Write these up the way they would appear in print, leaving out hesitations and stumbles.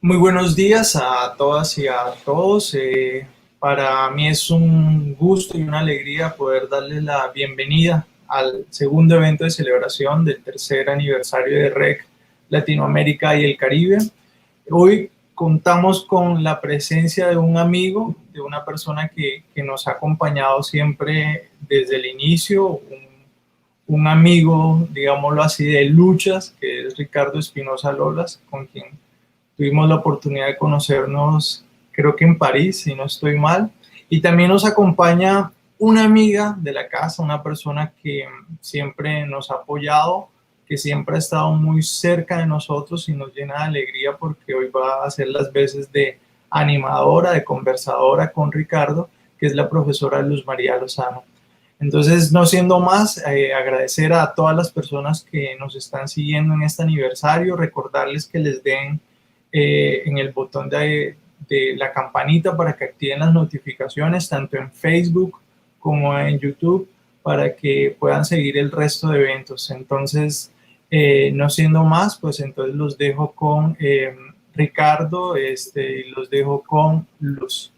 Muy buenos días a todas y a todos. Para mí es un gusto y una alegría poder darles la bienvenida al segundo evento de celebración del tercer aniversario de REC Latinoamérica y el Caribe. Hoy contamos con la presencia de un amigo, de una persona que nos ha acompañado siempre desde el inicio, un amigo, digámoslo así, de luchas, que es Ricardo Espinosa Lolas, con quien tuvimos la oportunidad de conocernos, creo que en París, si no estoy mal. Y también nos acompaña una amiga de la casa, una persona que siempre nos ha apoyado, que siempre ha estado muy cerca de nosotros y nos llena de alegría porque hoy va a hacer las veces de animadora, de conversadora con Ricardo, que es la profesora Luz María Lozano. Entonces, no siendo más, agradecer a todas las personas que nos están siguiendo en este aniversario, recordarles que les den en el botón de la campanita para que activen las notificaciones, tanto en Facebook como en YouTube, para que puedan seguir el resto de eventos. Entonces, no siendo más, pues entonces los dejo con Ricardo y los dejo con Luz.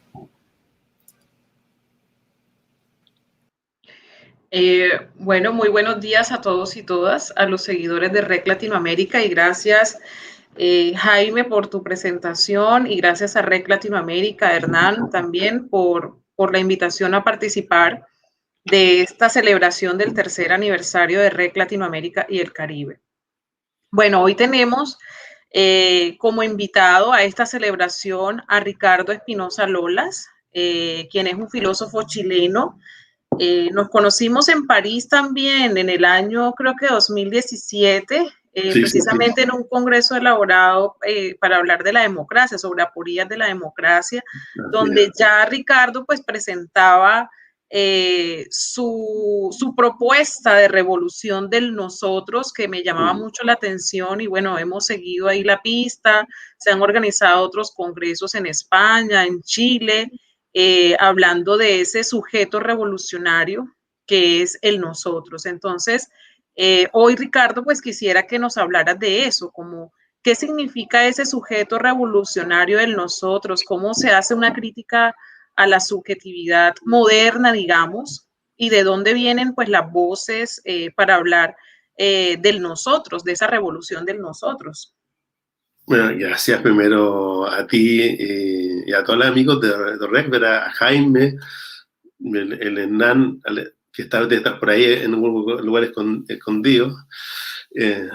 Bueno, muy buenos días a todos y todas, a los seguidores de REC Latinoamérica, y gracias Jaime por tu presentación, y gracias a REC Latinoamérica, Hernán también por la invitación a participar de esta celebración del tercer aniversario de REC Latinoamérica y el Caribe. Bueno, hoy tenemos como invitado a esta celebración a Ricardo Espinosa Lolas, quien es un filósofo chileno. Nos conocimos en París también en el año, creo que 2017, precisamente en un congreso elaborado para hablar de la democracia, sobre aporías de la democracia, donde ya Ricardo pues presentaba su propuesta de revolución del nosotros, que me llamaba mucho la atención, y bueno, hemos seguido ahí la pista. Se han organizado otros congresos en España, en Chile, hablando de ese sujeto revolucionario que es el nosotros. Entonces, hoy, Ricardo, pues quisiera que nos hablaras de eso, como qué significa ese sujeto revolucionario del nosotros, cómo se hace una crítica a la subjetividad moderna, digamos, y de dónde vienen pues las voces para hablar del nosotros, de esa revolución del nosotros. Bueno, gracias primero a ti y a todos los amigos de REC, a Jaime, el Hernán, que está por ahí en un lugar escondido,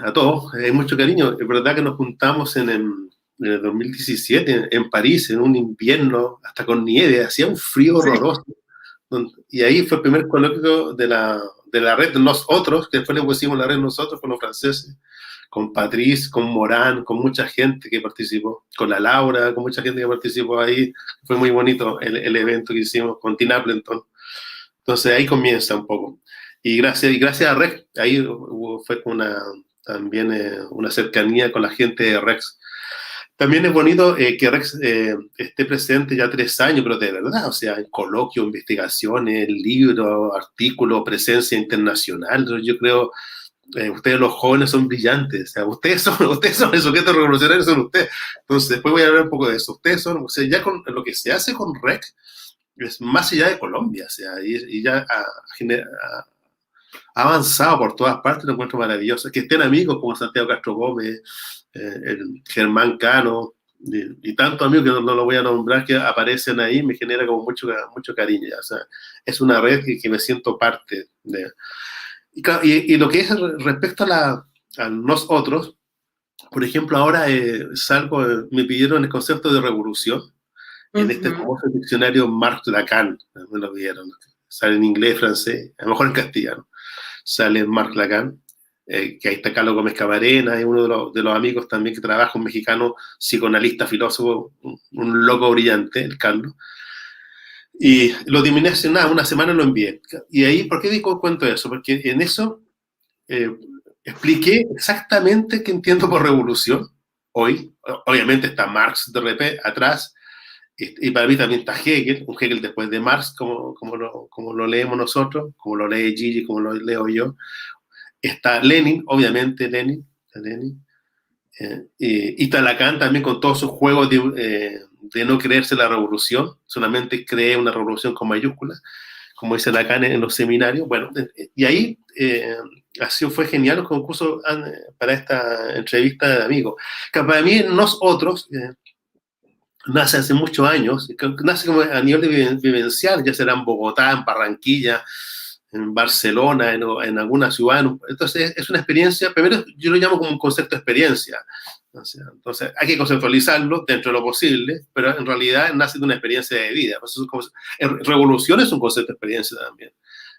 a todos, hay mucho cariño. Es verdad que nos juntamos en el 2017 en París, en un invierno, hasta con nieve, hacía un frío horroroso. Y ahí fue el primer coloquio de la red Nosotros, que después le pusimos la red Nosotros con los franceses, con Patrice, con Morán, con mucha gente que participó, con la Laura, con mucha gente que participó ahí. Fue muy bonito el evento que hicimos con Tina Appleton. Entonces ahí comienza un poco. Y gracias a Rex, ahí fue también una cercanía con la gente de Rex. También es bonito que Rex esté presente ya 3 años, pero de verdad, o sea, en coloquios, investigaciones, libros, artículos, presencia internacional. Yo creo, ustedes los jóvenes son brillantes, o sea, ustedes son el sujeto revolucionario, son ustedes. Entonces, después voy a hablar un poco de eso. Ustedes son, o sea, ya con lo que se hace con Rex, es más allá de Colombia, o sea, y ya ha avanzado por todas partes, lo encuentro maravilloso. Que estén amigos como Santiago Castro Gómez, el Germán Cano, y tantos amigos que no lo voy a nombrar, que aparecen ahí, me genera como mucho cariño. O sea, es una red que me siento parte de. Y lo que es respecto a nosotros, por ejemplo, ahora me pidieron el concepto de revolución en este famoso diccionario Marc Lacan, me lo pidieron, sale en inglés, francés, a lo mejor en castellano, sale Marc Lacan, que ahí está Carlos Gómez Camarena, es uno de los amigos también que trabaja, un mexicano psicoanalista, filósofo, un loco brillante, el Carlos. Y lo terminé hace una semana, lo envié. Y ahí, ¿por qué cuento eso? Porque en eso expliqué exactamente qué entiendo por revolución hoy. Obviamente está Marx de repente atrás, y para mí también está Hegel, un Hegel después de Marx, como lo leemos nosotros, como lo lee Gigi, como lo leo yo. Está Lenin, obviamente Lenin. Y está Lacan también con todos sus juegos de no creerse la revolución, solamente cree una revolución con mayúsculas, como dice Lacan en los seminarios. Bueno, y ahí así fue genial el concurso para esta entrevista de amigos. Que para mí, nosotros, nace hace muchos años, nace como a nivel vivencial, ya será en Bogotá, en Barranquilla, en Barcelona, en alguna ciudad. Entonces, es una experiencia, primero yo lo llamo como un concepto de experiencia. Entonces, hay que conceptualizarlo dentro de lo posible, pero en realidad nace de una experiencia de vida. Revolución es un concepto de experiencia también.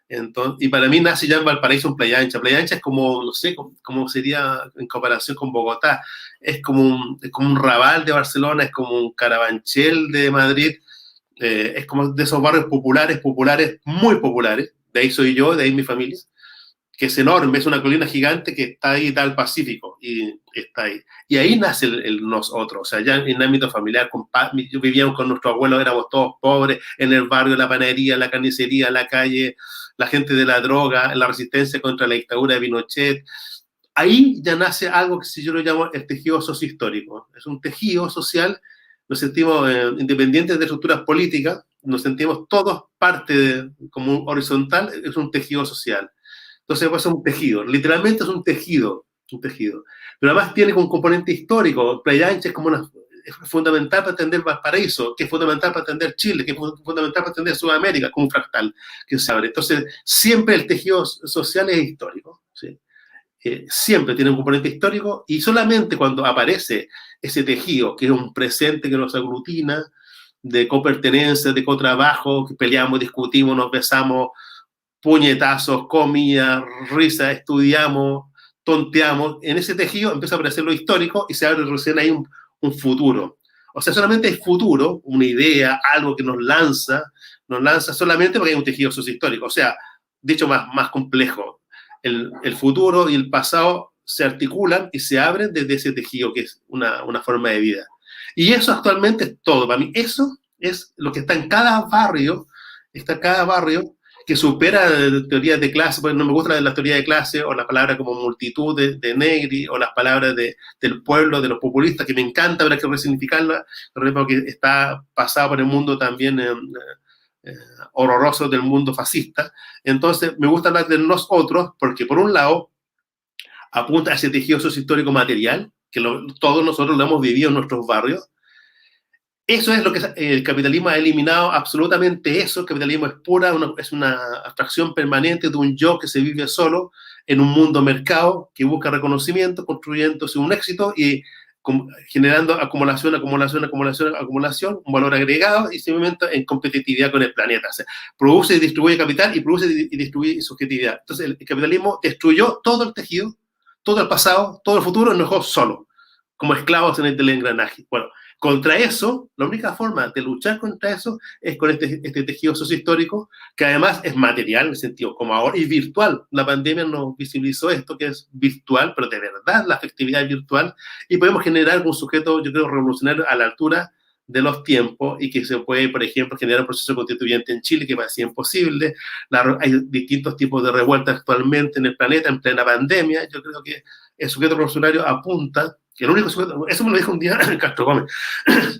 Entonces, y para mí nace ya en Valparaíso, en Playa Ancha. Playa Ancha es como, no sé, cómo sería en comparación con Bogotá. Es como un Raval de Barcelona, es como un Carabanchel de Madrid, es como de esos barrios populares, muy populares. De ahí soy yo, de ahí mi familia, que es enorme, es una colina gigante que está ahí, está el Pacífico, y está ahí. Y ahí nace el nosotros, o sea, ya en el ámbito familiar, vivíamos con nuestros abuelos, éramos todos pobres, en el barrio, la panadería, la carnicería, la calle, la gente de la droga, la resistencia contra la dictadura de Pinochet. Ahí ya nace algo que si yo lo llamo el tejido sociohistórico. Es un tejido social, nos sentimos independientes de estructuras políticas, nos sentimos todos parte como un horizontal, es un tejido social. Entonces, pues es un tejido, literalmente es un tejido. Pero además tiene un componente histórico. Playa Ancha es fundamental para entender Valparaíso, que es fundamental para entender Chile, que es fundamental para entender Sudamérica, como un fractal que se abre. Entonces, siempre el tejido social es histórico, ¿sí? Siempre tiene un componente histórico, y solamente cuando aparece ese tejido, que es un presente que nos aglutina, de copertenencia, de cotrabajo, que peleamos, discutimos, nos besamos, puñetazos, comida, risa, estudiamos, tonteamos, en ese tejido empieza a aparecer lo histórico y se abre recién ahí un futuro. O sea, solamente es futuro, una idea, algo que nos lanza solamente porque hay un tejido sociohistórico. O sea, dicho más complejo, el futuro y el pasado se articulan y se abren desde ese tejido que es una forma de vida. Y eso actualmente es todo. Para mí, eso es lo que está en cada barrio, que supera teorías de clase, porque no me gusta la teoría de clase, o la palabra como multitud de Negri, o las palabras del pueblo, de los populistas, que me encanta, habrá que resignificarla, porque está pasado por el mundo también horroroso del mundo fascista. Entonces, me gusta hablar de nosotros, porque por un lado, apunta a ese tejido sociohistórico material, que todos nosotros lo hemos vivido en nuestros barrios. Eso es lo que el capitalismo ha eliminado, absolutamente eso. El capitalismo es es una abstracción permanente de un yo que se vive solo en un mundo mercado que busca reconocimiento, construyéndose un éxito y generando acumulación, un valor agregado y simplemente en competitividad con el planeta. O sea, produce y distribuye capital y produce y distribuye subjetividad. Entonces el capitalismo destruyó todo el tejido, todo el pasado, todo el futuro, nos dejó solo, como esclavos en el del engranaje. Bueno, contra eso, la única forma de luchar contra eso es con este tejido sociohistórico, que además es material, en el sentido como ahora, y virtual. La pandemia nos visibilizó esto, que es virtual, pero de verdad la afectividad es virtual, y podemos generar un sujeto, yo creo, revolucionario a la altura de los tiempos, y que se puede, por ejemplo, generar un proceso constituyente en Chile que parecía imposible. Hay distintos tipos de revueltas actualmente en el planeta, en plena pandemia. Yo creo que el sujeto revolucionario apunta, que el único sujeto, eso me lo dijo un día Castro Gómez,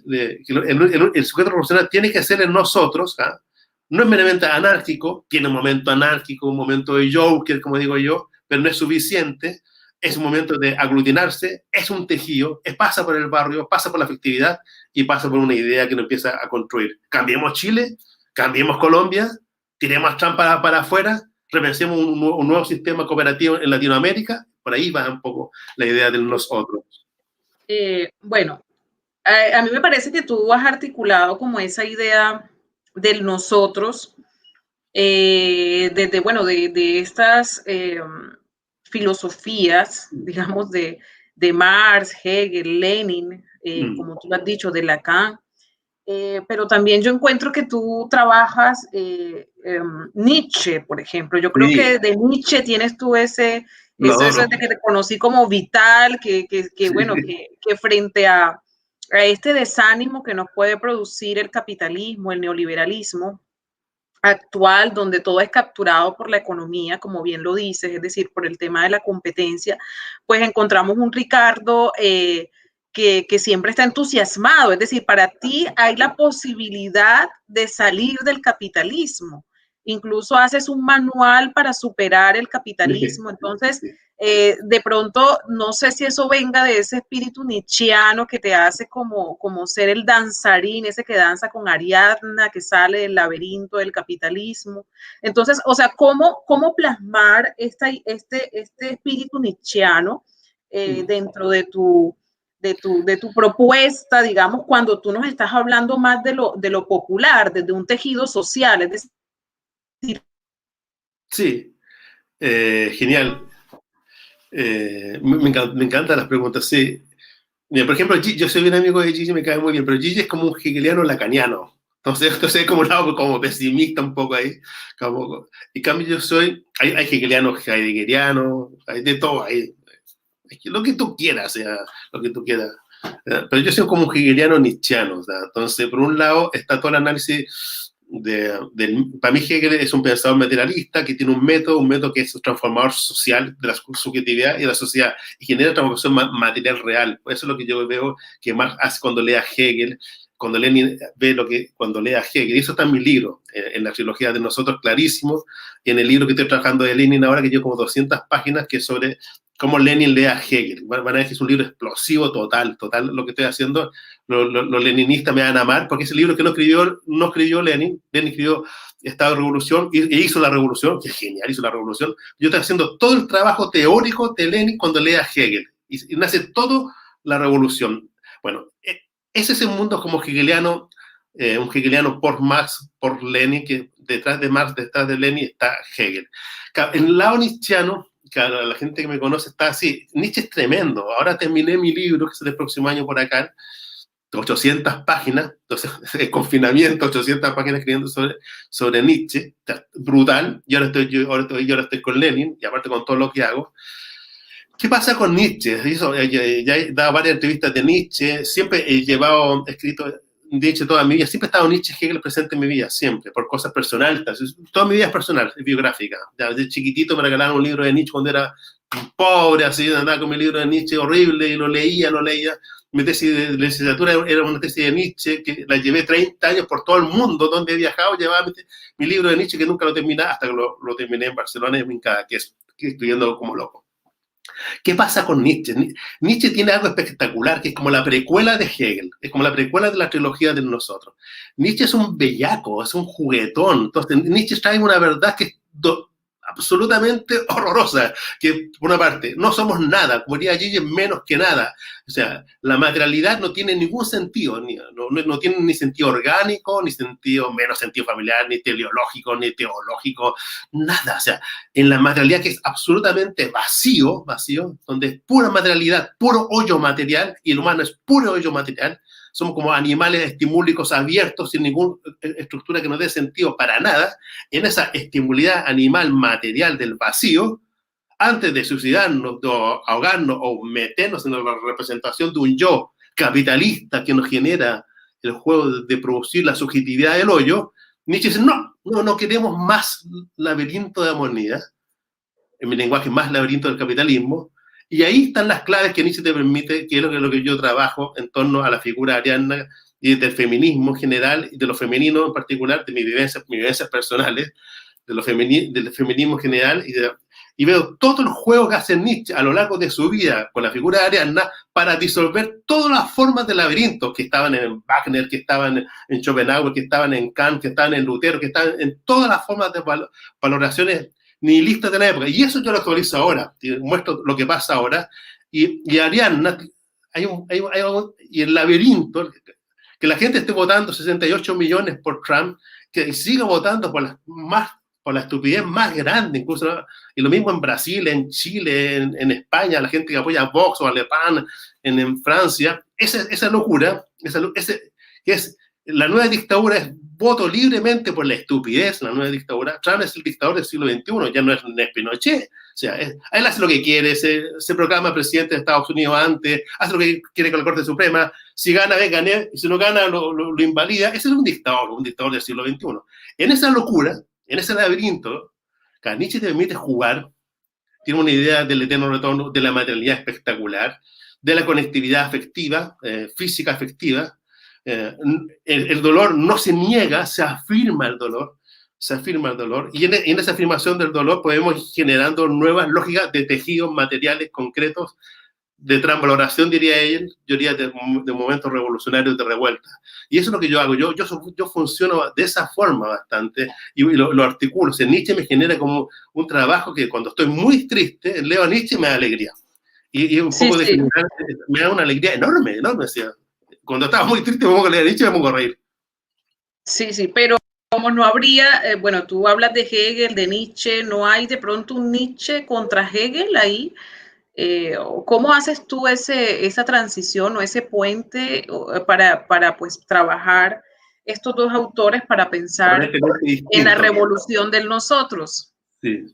que el sujeto revolucionario tiene que ser en nosotros, ¿ah? No es meramente anárquico, tiene un momento anárquico, un momento de Joker, como digo yo, pero no es suficiente. Es un momento de aglutinarse, es un tejido, pasa por el barrio, pasa por la afectividad y pasa por una idea que nos empieza a construir. Cambiemos Chile, cambiemos Colombia, tiremos trampa para afuera, repensemos un nuevo sistema cooperativo en Latinoamérica. Por ahí va un poco la idea del nosotros. Bueno, a mí me parece que tú has articulado como esa idea del nosotros, desde, bueno, de estas filosofías, digamos, de Marx, Hegel, Lenin, como tú lo has dicho, de Lacan, pero también yo encuentro que tú trabajas Nietzsche, por ejemplo. Yo creo que de Nietzsche tienes tú eso de que te conocí como vital, bueno, que frente a este desánimo que nos puede producir el capitalismo, el neoliberalismo actual, donde todo es capturado por la economía, como bien lo dices, es decir, por el tema de la competencia, pues encontramos un Ricardo que siempre está entusiasmado, es decir, para ti hay la posibilidad de salir del capitalismo, incluso haces un manual para superar el capitalismo, entonces de pronto no sé si eso venga de ese espíritu nietzscheano que te hace como ser el danzarín, ese que danza con Ariadna, que sale del laberinto del capitalismo. Entonces, o sea, ¿cómo plasmar este espíritu nietzscheano dentro de tu propuesta, digamos, cuando tú nos estás hablando más de lo popular, desde un tejido social? Es decir, sí, genial. Me encantan las preguntas, sí. Mira, por ejemplo, yo soy un amigo de Gigi, me cae muy bien, pero Gigi es como un hegeliano lacaniano. Entonces es como un lado como pesimista un poco ahí. En cambio yo soy, hay hegelianos, heideggerianos, hay de todo ahí. Lo que tú quieras, o sea, lo que tú quieras. Pero yo soy como un hegeliano nietzscheano. O sea, entonces, por un lado está todo el análisis para mí Hegel es un pensador materialista que tiene un método que es un transformador social de la subjetividad y de la sociedad y genera transformación material real. Eso es lo que yo veo que Marx hace cuando lee a Hegel, cuando Lenin ve cuando lee a Hegel. Y eso está en mi libro, en la trilogía de nosotros, clarísimo, y en el libro que estoy trabajando de Lenin ahora, que llevo como 200 páginas, que es sobre cómo Lenin lee a Hegel. Van a ver que es un libro explosivo total lo que estoy haciendo. Los leninistas me van a amar, porque ese libro que no escribió Lenin escribió Estado de Revolución, e hizo la revolución, que genial, hizo la revolución. Yo estoy haciendo todo el trabajo teórico de Lenin cuando lee a Hegel, y nace todo la revolución. Bueno, ese es un mundo como hegeliano, un hegeliano por Marx, por Lenin, que detrás de Marx, detrás de Lenin está Hegel. En el lado nietzscheano, claro, la gente que me conoce está así. Nietzsche es tremendo. Ahora terminé mi libro, que es el próximo año por acá, 800 páginas, entonces, el confinamiento, 800 páginas escribiendo sobre Nietzsche, brutal. Y ahora estoy con Lenin, y aparte con todo lo que hago. ¿Qué pasa con Nietzsche? Ya he dado varias entrevistas de Nietzsche, siempre he escrito Nietzsche toda mi vida, siempre ha estado Nietzsche Hegel presente en mi vida, siempre, por cosas personales. Toda mi vida es personal, es biográfica. Ya, desde chiquitito me regalaron un libro de Nietzsche cuando era pobre, así, andaba con mi libro de Nietzsche horrible, y lo leía. Mi tesis de licenciatura era una tesis de Nietzsche, que la llevé 30 años por todo el mundo, donde he viajado, llevaba mi libro de Nietzsche, que nunca lo terminé, hasta que lo terminé en Barcelona, que estudiando como loco. ¿Qué pasa con Nietzsche? Nietzsche tiene algo espectacular, que es como la precuela de Hegel, es como la precuela de la trilogía de nosotros. Nietzsche es un bellaco, es un juguetón. Entonces, Nietzsche trae una verdad que es absolutamente horrorosa, que por una parte, no somos nada, como diría Gigi, menos que nada. O sea, la materialidad no tiene ningún sentido, no tiene ni sentido orgánico, ni menos sentido familiar, ni teleológico, ni teológico, nada. O sea, en la materialidad que es absolutamente vacío, donde es pura materialidad, puro hoyo material, y el humano es puro hoyo material. Somos como animales estimúlicos abiertos sin ninguna estructura que nos dé sentido para nada. En esa estimulidad animal material del vacío, antes de suicidarnos, o ahogarnos o meternos en la representación de un yo capitalista que nos genera el juego de producir la subjetividad del hoyo, Nietzsche dice, no queremos más laberinto de armonía, en mi lenguaje más laberinto del capitalismo. Y ahí están las claves que Nietzsche te permite, que es lo que yo trabajo en torno a la figura ariana y del feminismo en general, y de lo femenino en particular, de mis vivencias personales, del feminismo en general, y veo todo el juego que hace Nietzsche a lo largo de su vida con la figura de Ariadna para disolver todas las formas de laberinto que estaban en Wagner, que estaban en Schopenhauer, que estaban en Kant, que estaban en Lutero, que estaban en todas las formas de valoraciones nihilistas de la época. Y eso yo lo actualizo ahora, muestro lo que pasa ahora. Y Ariadna, y el laberinto, que la gente esté votando 68 millones por Trump, que siga votando por la estupidez más grande, incluso, y lo mismo en Brasil, en Chile, en España, la gente que apoya a Vox o a Le Pen en Francia, esa locura, que es la nueva dictadura, es voto libremente por la estupidez, la nueva dictadura. Trump es el dictador del siglo XXI, ya no es Pinochet. O sea, él hace lo que quiere, se proclama presidente de Estados Unidos antes, hace lo que quiere con la Corte Suprema, si gana, gané, y si no gana, lo invalida. Ese es un dictador del siglo XXI. En esa locura, en ese laberinto, Nietzsche te permite jugar, tiene una idea del eterno retorno, de la materialidad espectacular, de la conectividad afectiva, física afectiva. El dolor no se niega, se afirma el dolor, y en esa afirmación del dolor podemos ir generando nuevas lógicas de tejidos materiales concretos, de transvaloración, diría él, yo diría de momentos revolucionarios de revuelta. Y eso es lo que yo hago, yo funciono de esa forma bastante, y lo articulo. O sea, Nietzsche me genera como un trabajo que cuando estoy muy triste, leo a Nietzsche y me da alegría. Y un poco de me da una alegría enorme, o sea, cuando estaba muy triste me pongo a leer Nietzsche y me pongo a reír. Sí, pero como no habría, bueno, tú hablas de Hegel, de Nietzsche, ¿no hay de pronto un Nietzsche contra Hegel ahí? ¿Cómo haces tú esa transición o ese puente para pues trabajar estos dos autores para pensar en la revolución del nosotros? Sí,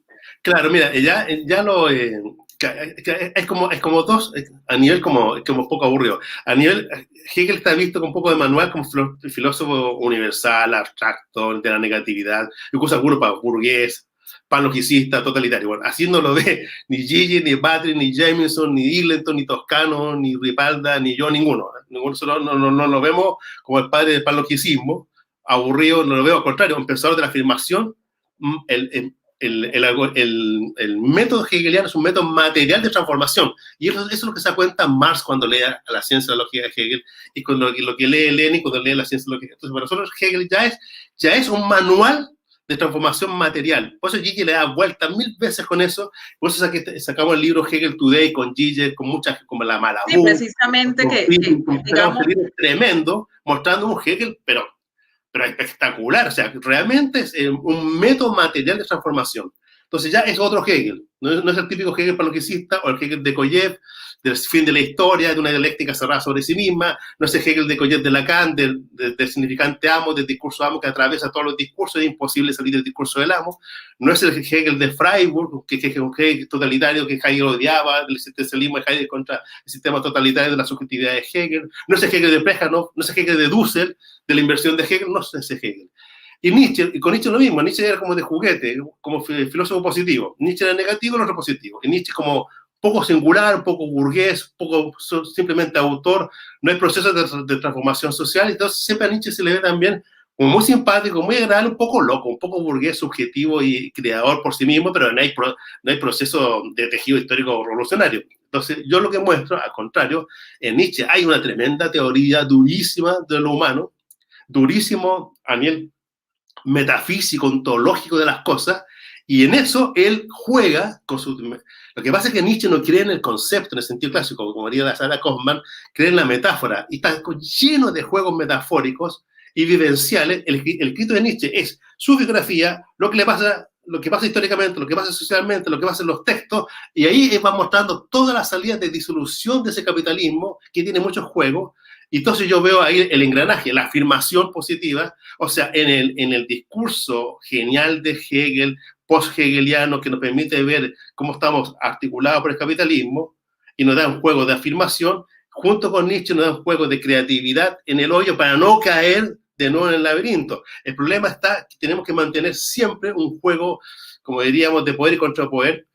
claro, mira, ya lo... es como dos, a nivel como poco aburrido. A nivel, Hegel está visto con un poco de manual como filósofo universal, abstracto, de la negatividad, incluso algunos para burgués, panlogicista, totalitario. Bueno, así no lo ve ni Gigi, ni Batry, ni Jameson, ni Islington, ni Toscano, ni Ripalda, ni yo, ninguno. No lo vemos como el padre del panlogicismo, aburrido, no lo veo, al contrario, un pensador de la afirmación. El método hegeliano es un método material de transformación, y eso es lo que se da cuenta Marx cuando lee a la ciencia de la lógica de Hegel, y con lo que lee Lenin cuando lee la ciencia de la lógica. Entonces, para nosotros Hegel ya es un manual de transformación material. Por eso Gigi le da vuelta 1000 veces con eso. Por eso sacamos el libro Hegel Today con Gigi, con muchas, como la Malabú. Sí, precisamente digamos, un libro tremendo, mostrando un Hegel, pero espectacular. O sea, realmente es un método material de transformación. Entonces ya es otro Hegel. No es el típico Hegel panlogicista o el Hegel de Koyev, del fin de la historia, de una dialéctica cerrada sobre sí misma. No es el Hegel de Koyev de Lacan, del significante amo, del discurso amo que atraviesa todos los discursos, es imposible salir del discurso del amo. No es el Hegel de Freiburg, que es un Hegel totalitario que Hegel odiaba, del existencialismo de Hegel contra el sistema totalitario de la subjetividad de Hegel. No es el Hegel de Plejánov, no es el Hegel de Dussel, de la inversión de Hegel, no es ese Hegel. Y con Nietzsche lo mismo. Nietzsche era como de juguete, como filósofo positivo. Nietzsche era negativo, el otro positivo. Y Nietzsche como poco singular, un poco burgués, poco simplemente autor, no hay procesos de transformación social. Entonces siempre a Nietzsche se le ve también como muy simpático, muy agradable, un poco loco, un poco burgués, subjetivo y creador por sí mismo, pero no hay proceso de tejido histórico revolucionario. Entonces yo lo que muestro, al contrario, en Nietzsche hay una tremenda teoría durísima de lo humano, durísimo a nivel metafísico, ontológico de las cosas, y en eso él juega con su... Lo que pasa es que Nietzsche no cree en el concepto, en el sentido clásico, como diría la Sarah Kaufman, cree en la metáfora, y está lleno de juegos metafóricos y vivenciales. El escrito de Nietzsche es su biografía, lo que pasa históricamente, lo que pasa socialmente, lo que pasa en los textos, y ahí va mostrando todas las salidas de disolución de ese capitalismo, que tiene muchos juegos. Y entonces yo veo ahí el engranaje, la afirmación positiva, o sea, en el discurso genial de Hegel, post-hegeliano, que nos permite ver cómo estamos articulados por el capitalismo, y nos da un juego de afirmación, junto con Nietzsche nos da un juego de creatividad en el hoyo para no caer de nuevo en el laberinto. El problema está que tenemos que mantener siempre un juego, como diríamos, de poder y contrapoder,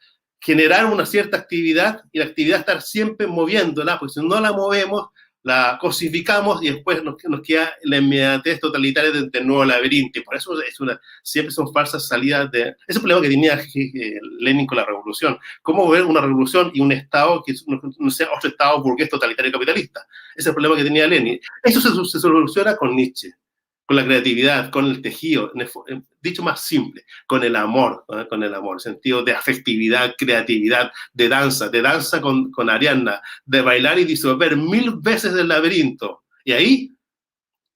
generar una cierta actividad, y la actividad estar siempre moviéndola, porque si no la movemos, la cosificamos y después nos queda la inmediatez totalitaria del nuevo laberinto. Y por eso siempre son falsas salidas de... Ese es el problema que tenía Lenin con la revolución. ¿Cómo ver una revolución y un Estado que no sea otro Estado burgués totalitario capitalista? Ese es el problema que tenía Lenin. Eso se soluciona con Nietzsche. con la creatividad, con el tejido, dicho más simple, con el amor, ¿no? Con el amor, sentido de afectividad, creatividad, de danza con Ariadna, de bailar y disolver 1000 veces el laberinto. Y ahí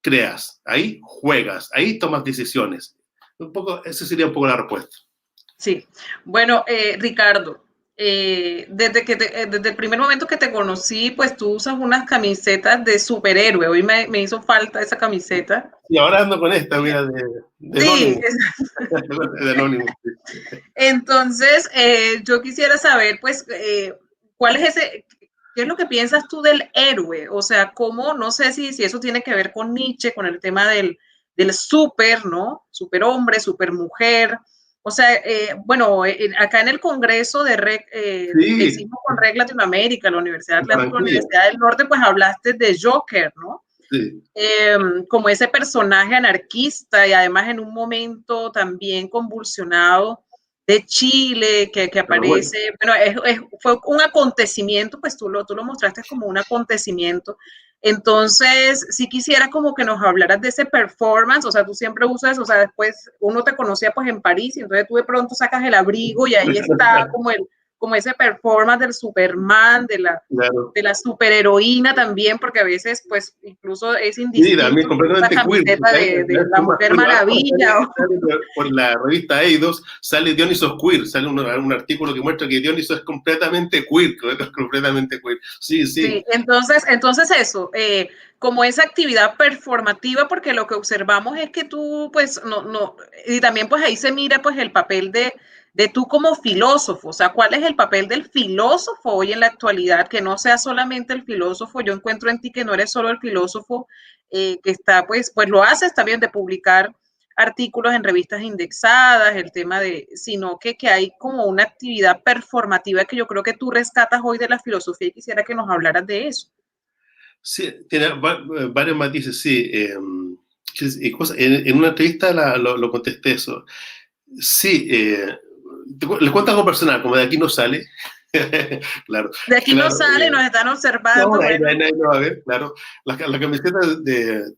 creas, ahí juegas, ahí tomas decisiones. Esa sería un poco la respuesta. Sí. Bueno, Ricardo, desde el primer momento que te conocí, pues tú usas unas camisetas de superhéroe. Hoy me hizo falta esa camiseta. Y ahora ando con esta, mira, de sí. Anonymous. Entonces, yo quisiera saber, pues, ¿cuál es ese, qué es lo que piensas tú del héroe? O sea, cómo, no sé si eso tiene que ver con Nietzsche, con el tema del super, ¿no? Superhombre, supermujer. O sea, bueno, acá en el Congreso de que hicimos con REC Latinoamérica, la Universidad Atlántica, la Universidad del Norte, pues hablaste de Joker, ¿no? Sí. Como ese personaje anarquista y además en un momento también convulsionado de Chile que aparece, bueno, fue un acontecimiento, pues tú lo mostraste como un acontecimiento. Entonces, si quisiera como que nos hablaras de ese performance, o sea, tú siempre usas, o sea, después uno te conocía pues en París y entonces tú de pronto sacas el abrigo y ahí está como ese performance del Superman, de la superheroína también, porque a veces pues incluso es indistinto. Sí, también completamente queer. De la Mujer Maravilla. Por la revista Eidos sale Dionisos queer, sale un artículo que muestra que Dionisos es completamente queer, completamente queer. Sí, sí. Sí, entonces eso, como esa actividad performativa, porque lo que observamos es que tú, pues, no, y también pues ahí se mira pues el papel de tú como filósofo, o sea, ¿cuál es el papel del filósofo hoy en la actualidad? Que no sea solamente el filósofo, yo encuentro en ti que no eres solo el filósofo que está, pues lo haces también de publicar artículos en revistas indexadas, el tema sino que hay como una actividad performativa que yo creo que tú rescatas hoy de la filosofía y quisiera que nos hablaras de eso. Sí, tiene varios matices, sí. En una entrevista lo contesté eso. Sí, les cuento algo personal, como de aquí no sale. Claro. De aquí no sale, nos están observando. No, bueno. Ahí no va a ver, claro. La camiseta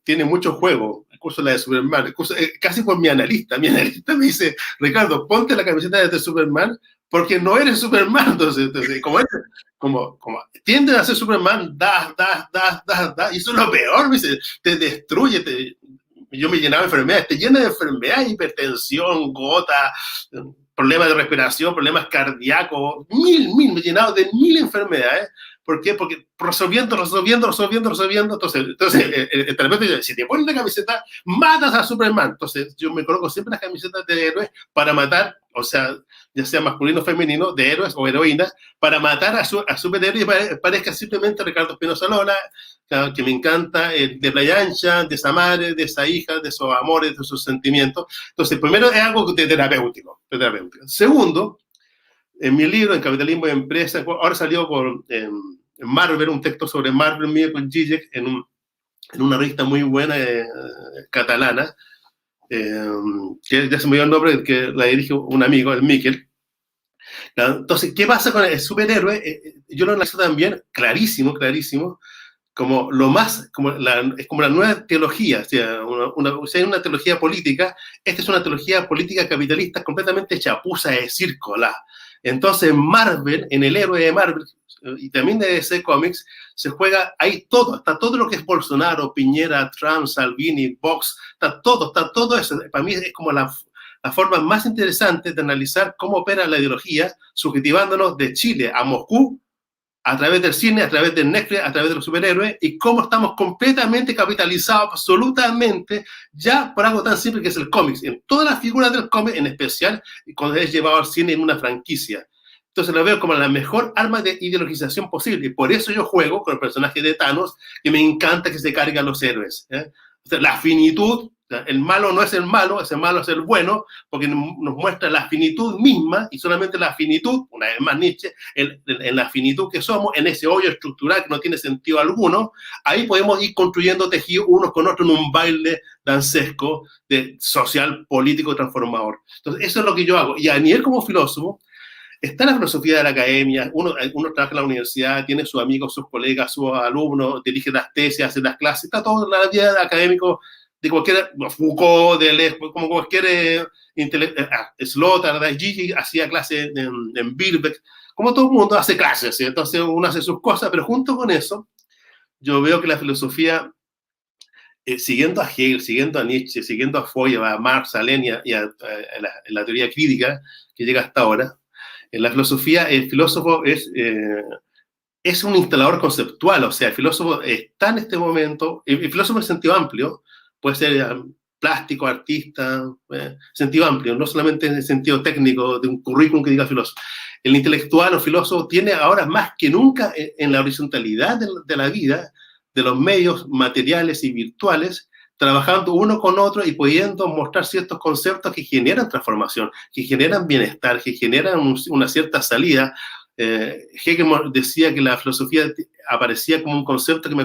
tiene mucho juego, incluso la de Superman. Casi por mi analista me dice, Ricardo, ponte la camiseta de Superman porque no eres Superman. Entonces como tienden a ser Superman, y eso es lo peor, me dice, te destruye, yo me llenaba de enfermedades, te llena de enfermedades, hipertensión, gota, problemas de respiración, problemas cardíacos, me he llenado de 1000 enfermedades. ¿Por qué? Porque resolviendo. Entonces el terapeuta dice, si te pones la camiseta, matas a Superman. Entonces yo me coloco siempre las camisetas de héroes para matar, o sea, ya sea masculino o femenino, de héroes o heroínas, para matar a superhéroes y parezca simplemente Ricardo Espinosa Lola, que me encanta, de Playa Ancha, de esa madre, de esa hija, de esos amores, de esos sentimientos. Entonces, primero es algo terapéutico. Segundo, en mi libro, en Capitalismo de Empresa, ahora salió en Marvel, un texto sobre Marvel mío con Zizek en una revista muy buena catalana, que ya se me dio el nombre, que la dirige un amigo, el Miquel. Entonces, ¿qué pasa con el superhéroe? Yo lo analizo también, clarísimo, como es como la nueva teología, o sea, si hay una teología política, esta es una teología política capitalista completamente chapuza de circo. Entonces, Marvel, en el héroe de Marvel, y también de DC Comics, se juega ahí todo, está todo lo que es Bolsonaro, Piñera, Trump, Salvini, Vox, está todo eso. Para mí es como la forma más interesante de analizar cómo opera la ideología, subjetivándonos de Chile a Moscú, a través del cine, a través del Netflix, a través de los superhéroes, y cómo estamos completamente capitalizados, absolutamente, ya por algo tan simple que es el cómic. En todas las figuras del cómic, en especial cuando es llevado al cine en una franquicia. Entonces lo veo como la mejor arma de ideologización posible, y por eso yo juego con el personaje de Thanos, que me encanta que se cargue a los héroes. O sea, la finitud, el malo no es el malo, ese malo es el bueno, porque nos muestra la finitud misma, y solamente la finitud, una vez más Nietzsche, en la finitud que somos, en ese hoyo estructural que no tiene sentido alguno, ahí podemos ir construyendo tejidos unos con otros en un baile dancesco, social, político, transformador. Entonces, eso es lo que yo hago. Y a nivel como filósofo, está la filosofía de la academia, uno trabaja en la universidad, tiene sus amigos, sus colegas, sus alumnos, dirige las tesis, hace las clases, está todo la vida de académico de cualquier, Foucault, Deleuze, como cualquier Sloterdijk, Gigi hacía clase en Birkbeck, como todo el mundo hace clases, ¿sí? Entonces uno hace sus cosas, pero junto con eso, yo veo que la filosofía, siguiendo a Hegel, siguiendo a Nietzsche, siguiendo a Feuerbach, a Marx, a Lenin y a la teoría crítica que llega hasta ahora, en la filosofía el filósofo es un instalador conceptual, o sea, el filósofo está en este momento, el filósofo en sentido amplio, puede ser plástico, artista, sentido amplio, no solamente en el sentido técnico de un currículum que diga filósofo. El intelectual o filósofo tiene ahora más que nunca en la horizontalidad de la vida, de los medios materiales y virtuales, trabajando uno con otro y pudiendo mostrar ciertos conceptos que generan transformación, que generan bienestar, que generan una cierta salida. Hegel decía que la filosofía aparecía como un concepto que me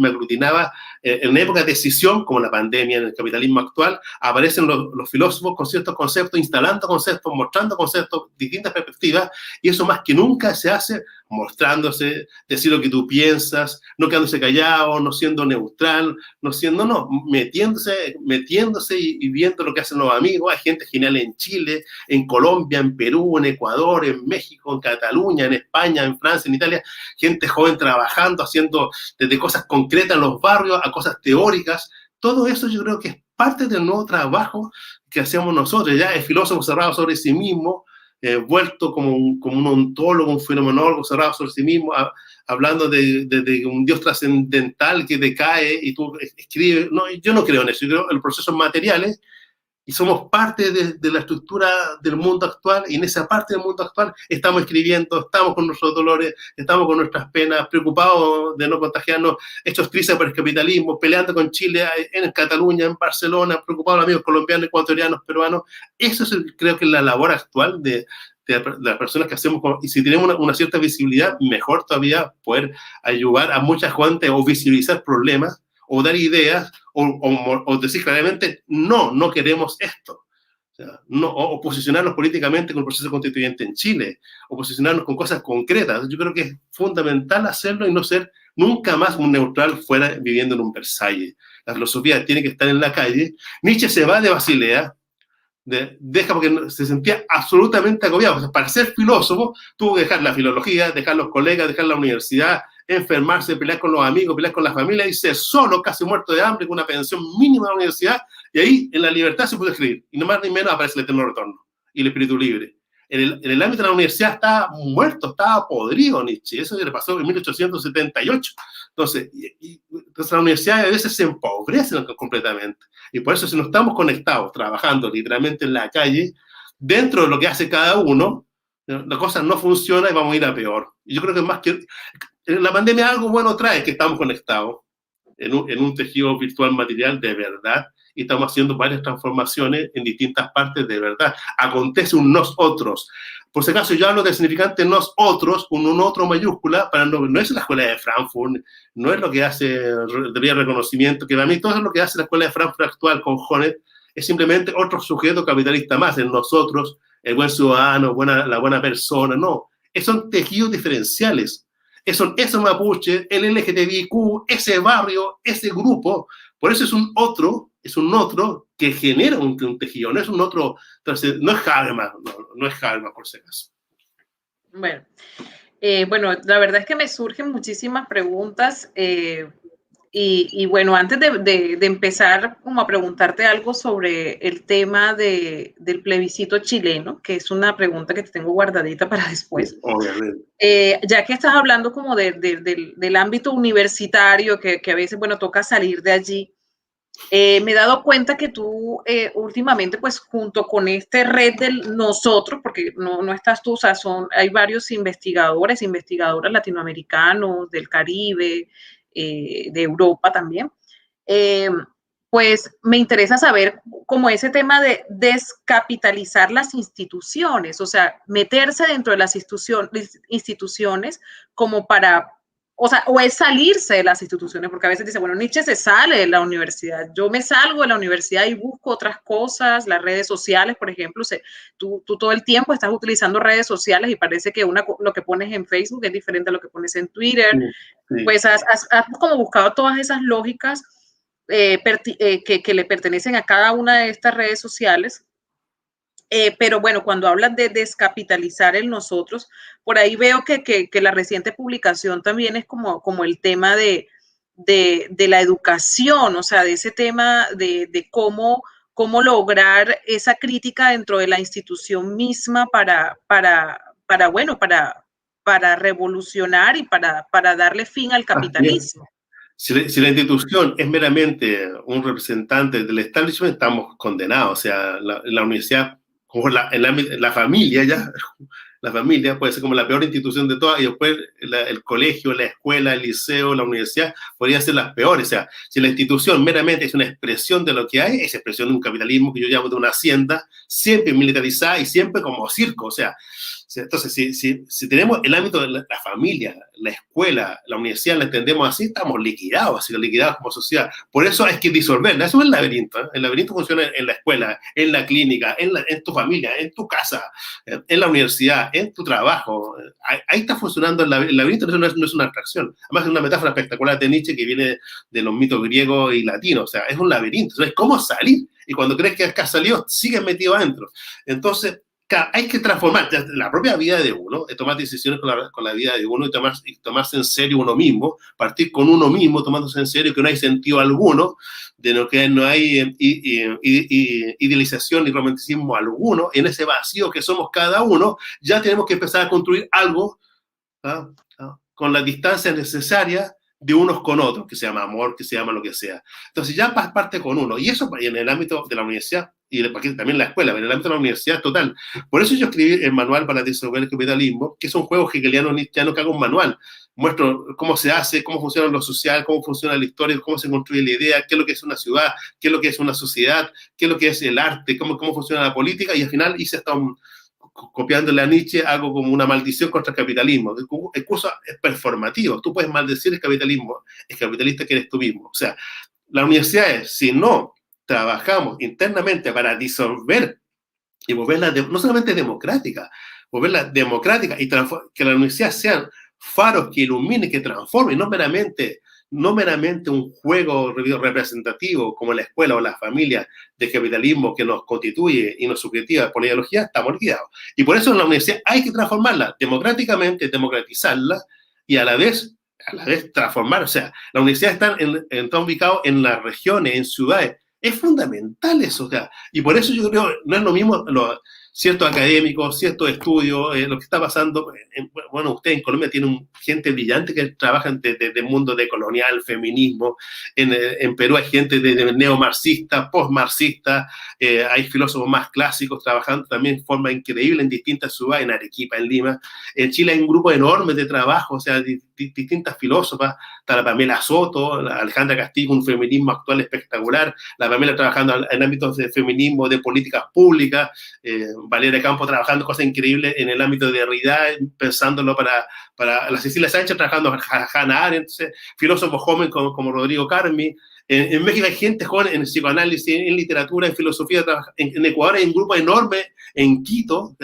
aglutinaba en una época de decisión, como la pandemia, en el capitalismo actual, aparecen los filósofos con ciertos conceptos, instalando conceptos, mostrando conceptos, distintas perspectivas, y eso más que nunca se hace mostrándose, decir lo que tú piensas, no quedándose callado, no siendo neutral, metiéndose y viendo lo que hacen los amigos. Hay gente genial en Chile, en Colombia, en Perú, en Ecuador, en México, en Cataluña, en España, en Francia, en Italia, gente joven trabajando, haciendo desde cosas concretas en los barrios a cosas teóricas. Todo eso yo creo que es parte del nuevo trabajo que hacemos nosotros. Ya el filósofo cerrado sobre sí mismo, vuelto como un ontólogo, un fenomenólogo cerrado sobre sí mismo, hablando de un Dios trascendental que decae y tú escribes. No, yo no creo en eso, yo creo en los procesos materiales y somos parte de la estructura del mundo actual, y en esa parte del mundo actual estamos escribiendo, estamos con nuestros dolores, estamos con nuestras penas, preocupados de no contagiarnos, hechos crisis por el capitalismo, peleando con Chile en Cataluña, en Barcelona, preocupados amigos colombianos, ecuatorianos, peruanos. Eso es, creo que es la labor actual de las personas que hacemos, y si tenemos una cierta visibilidad, mejor todavía poder ayudar a mucha gente o visibilizar problemas, o dar ideas, o decir claramente, no queremos esto. O sea, o posicionarnos políticamente con el proceso constituyente en Chile, o posicionarnos con cosas concretas. Yo creo que es fundamental hacerlo y no ser nunca más un neutral fuera viviendo en un Versalles. La filosofía tiene que estar en la calle. Nietzsche se va de Basilea, deja porque se sentía absolutamente agobiado. O sea, para ser filósofo tuvo que dejar la filología, dejar los colegas, dejar la universidad, enfermarse, pelear con los amigos, pelear con la familia, irse solo, casi muerto de hambre, con una pensión mínima de la universidad, y ahí en la libertad se pudo escribir, y no más ni menos aparece el eterno retorno y el espíritu libre. En el ámbito de la universidad estaba muerto, estaba podrido Nietzsche, eso le pasó en 1878. Entonces la universidad a veces se empobrece completamente, y por eso si no estamos conectados, trabajando literalmente en la calle, dentro de lo que hace cada uno, la cosa no funciona y vamos a ir a peor. Y yo creo que más que la pandemia algo bueno trae, que estamos conectados en un tejido virtual material de verdad, y estamos haciendo varias transformaciones en distintas partes de verdad. Acontece un nosotros. Por si acaso yo hablo del significante nosotros, con un otro mayúscula, para no es la escuela de Frankfurt, no es lo que hace de reconocimiento, que para mí todo es lo que hace la escuela de Frankfurt actual con Honneth, es simplemente otro sujeto capitalista más, el nosotros, el buen ciudadano, la buena persona, no. Son tejidos diferenciales. Son esos mapuches, el LGTBIQ, ese barrio, ese grupo. Por eso es un otro que genera un tejido, no es un otro, entonces, no es Habermas, no es Habermas por si acaso. Bueno, la verdad es que me surgen muchísimas preguntas. Y bueno, antes de empezar como a preguntarte algo sobre el tema del plebiscito chileno, que es una pregunta que te tengo guardadita para después. Obviamente. Ya que estás hablando como del ámbito universitario, que a veces, bueno, toca salir de allí, me he dado cuenta que tú últimamente, pues junto con esta red del nosotros, porque no estás tú, o sea, hay varios investigadoras latinoamericanos, del Caribe, de Europa también, pues me interesa saber cómo ese tema de descapitalizar las instituciones, o sea, meterse dentro de las instituciones como para, o es salirse de las instituciones, porque a veces dice, bueno, Nietzsche se sale de la universidad, yo me salgo de la universidad y busco otras cosas, las redes sociales, por ejemplo, tú todo el tiempo estás utilizando redes sociales y parece que lo que pones en Facebook es diferente a lo que pones en Twitter. Sí. Pues has como buscado todas esas lógicas que le pertenecen a cada una de estas redes sociales. Pero bueno, cuando hablas de descapitalizar el nosotros, por ahí veo que la reciente publicación también es como el tema de la educación, o sea, de ese tema de cómo lograr esa crítica dentro de la institución misma para revolucionar y para darle fin al capitalismo. Si la institución es meramente un representante del establishment, estamos condenados. O sea, la universidad, como la familia ya, la familia puede ser como la peor institución de todas, y después el colegio, la escuela, el liceo, la universidad podrían ser las peores. O sea, si la institución meramente es una expresión de lo que hay, es expresión de un capitalismo que yo llamo de una hacienda, siempre militarizada y siempre como circo. O sea, entonces, si tenemos el ámbito de la familia, la escuela, la universidad, la entendemos así, estamos liquidados como sociedad. Por eso hay que disolverla. Eso es el laberinto. El laberinto funciona en la escuela, en la clínica, en tu familia, en tu casa, en la universidad, en tu trabajo. Ahí está funcionando el laberinto. Eso no es una abstracción. Además, es una metáfora espectacular de Nietzsche que viene de los mitos griegos y latinos. O sea, es un laberinto. Entonces, ¿cómo salir? Y cuando crees que has salido, sigues metido adentro. Entonces, hay que transformar la propia vida de uno, tomar decisiones con la vida de uno y tomarse en serio uno mismo, partir con uno mismo, tomándose en serio que no hay sentido alguno, de lo que no hay idealización ni romanticismo alguno. En ese vacío que somos cada uno, ya tenemos que empezar a construir algo con la distancia necesaria de unos con otros, que se llama amor, que se llama lo que sea. Entonces ya parte con uno. Y eso en el ámbito de la universidad, y también la escuela, pero en el ámbito de la universidad total. Por eso yo escribí el manual para disolver el capitalismo, que es un juego hegeliano nietzscheano que hago un manual. Muestro cómo se hace, cómo funciona lo social, cómo funciona la historia, cómo se construye la idea, qué es lo que es una ciudad, qué es lo que es una sociedad, qué es lo que es el arte, cómo funciona la política, y al final hice hasta copiándole a Nietzsche, hago como una maldición contra el capitalismo. El curso es performativo. Tú puedes maldecir el capitalismo, el capitalista que eres tú mismo. O sea, la universidad es, si no trabajamos internamente para disolver y volverla no solamente democrática, volverla democrática y que la universidad sean faros que iluminen, que transformen, no meramente un juego representativo como la escuela o la familia de capitalismo que nos constituye y nos subjetiva por la ideología. Estamos liquidados. Y por eso en la universidad hay que transformarla democráticamente, democratizarla y a la vez transformar. O sea, la universidad está ubicada en las regiones, en ciudades. Es fundamental eso. O sea, y por eso yo creo, no es lo mismo ciertos académicos, ciertos estudios, lo que está pasando. Bueno, ustedes en Colombia tienen gente brillante que trabaja desde el mundo de colonial, feminismo. En Perú hay gente de neomarxista, postmarxista, hay filósofos más clásicos trabajando también de forma increíble en distintas ciudades, en Arequipa, en Lima. En Chile hay un grupo enorme de trabajo, o sea, distintas filósofas. Está la Pamela Soto, la Alejandra Castillo, un feminismo actual espectacular. La Pamela trabajando en ámbitos de feminismo, de políticas públicas. Valeria Campo trabajando cosas increíbles en el ámbito de Derrida, pensándolo para la Cecilia Sánchez, trabajando Hannah Arendt, filósofos jóvenes como Rodrigo Carmi. En México hay gente joven en psicoanálisis, en literatura, en filosofía. En Ecuador hay un grupo enorme, en Quito,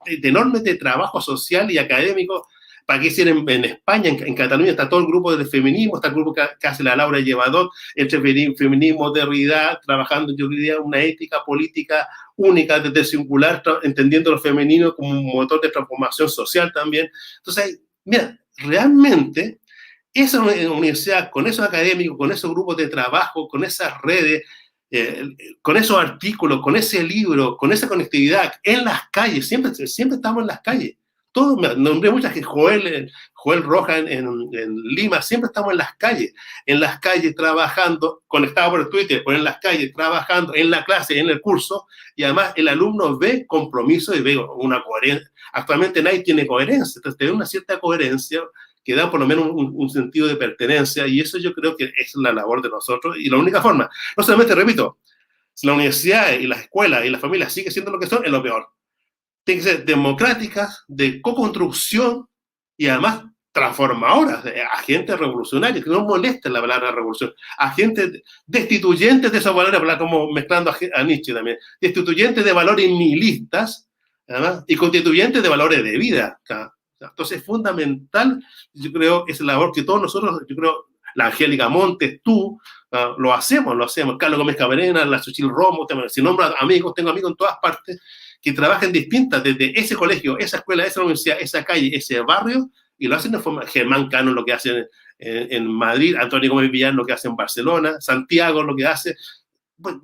enorme de trabajo social y académico. ¿Para qué decir en España, en Cataluña está todo el grupo del feminismo, está el grupo que hace la Laura Llevadot, entre feminismo, Derrida, trabajando yo diría una ética política única desde singular, entendiendo lo femenino como un motor de transformación social también. Entonces, mira, realmente esa universidad, con esos académicos, con esos grupos de trabajo, con esas redes, con esos artículos, con ese libro, con esa conectividad, en las calles, siempre estamos en las calles. Todos, me nombré muchas, Joel Roja en Lima, siempre estamos en las calles trabajando, conectados por Twitter, pero en las calles trabajando, en la clase, en el curso, y además el alumno ve compromiso y ve una coherencia. Actualmente nadie tiene coherencia, entonces te da una cierta coherencia que da por lo menos un sentido de pertenencia, y eso yo creo que es la labor de nosotros, y la única forma. No solamente, repito, si la universidad y las escuelas y las familias siguen siendo lo que son, es lo peor. Tienen que ser democráticas, de co-construcción y además transformadoras, agentes revolucionarios, que no molesten la palabra revolución, agentes destituyentes de esos valores, como mezclando a Nietzsche también, destituyentes de valores nihilistas, además, y constituyentes de valores de vida. Entonces es fundamental, yo creo, esa labor que todos nosotros, yo creo, la Angélica Montes, tú, lo hacemos. Carlos Gómez Cabrera, la Xochitl Romo, si nombro amigos, tengo amigos en todas partes que trabajan distintas, desde ese colegio, esa escuela, esa universidad, esa calle, ese barrio, y lo hacen de forma, Germán Cano lo que hace en Madrid, Antonio Gómez Villar lo que hace en Barcelona, Santiago lo que hace, pues,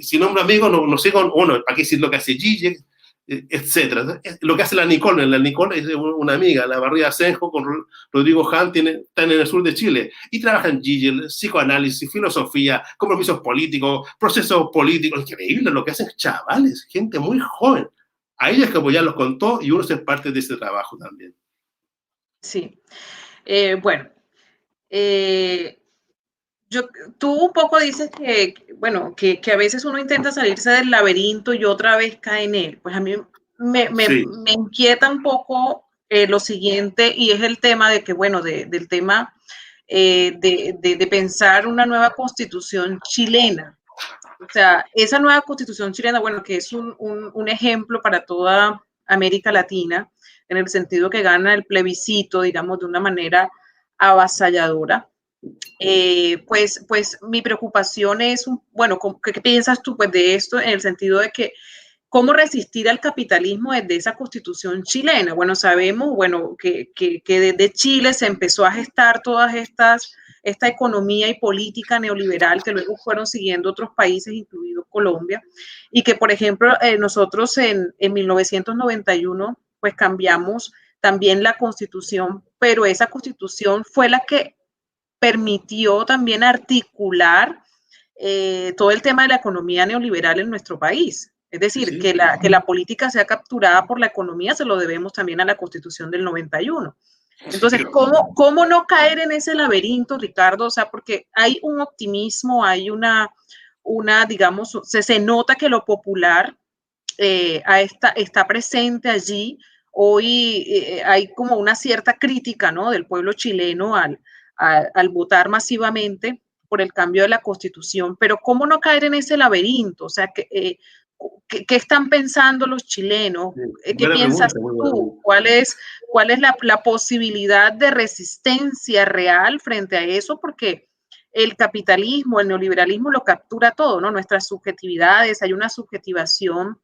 si nombro amigos, no sé con uno, ¿para qué decir lo que hace Gille, etcétera? Lo que hace la Nicole es una amiga, la Barriga Senjo con Rodrigo Hahn, están en el sur de Chile, y trabajan Gille, psicoanálisis, filosofía, compromisos políticos, procesos políticos, increíble lo que hacen chavales, gente muy joven. A ellos hay que apoyarlos con todo y uno es parte de ese trabajo también. Sí. Bueno, tú un poco dices que, bueno, que a veces uno intenta salirse del laberinto y otra vez cae en él. Pues a mí me inquieta un poco lo siguiente, y es el tema de que, bueno, del tema de pensar una nueva constitución chilena. O sea, esa nueva constitución chilena, bueno, que es un ejemplo para toda América Latina, en el sentido que gana el plebiscito, digamos, de una manera avasalladora. Pues mi preocupación es, bueno, ¿qué piensas tú pues, de esto en el sentido de que cómo resistir al capitalismo desde esa constitución chilena? Bueno, sabemos, bueno, que desde Chile se empezó a gestar esta economía y política neoliberal que luego fueron siguiendo otros países, incluido Colombia, y que, por ejemplo, nosotros en 1991, pues cambiamos también la constitución, pero esa constitución fue la que permitió también articular todo el tema de la economía neoliberal en nuestro país. Es decir, sí, que la política sea capturada por la economía se lo debemos también a la Constitución del 91. Entonces, ¿cómo no caer en ese laberinto, Ricardo? O sea, porque hay un optimismo, hay una digamos, se nota que lo popular está presente allí. Hoy hay como una cierta crítica, ¿no?, del pueblo chileno al votar masivamente por el cambio de la Constitución, pero ¿cómo no caer en ese laberinto? O sea, ¿qué están pensando los chilenos? ¿Qué piensas tú? ¿Cuál es la posibilidad de resistencia real frente a eso? Porque el capitalismo, el neoliberalismo lo captura todo, ¿no? Nuestras subjetividades, hay una subjetivación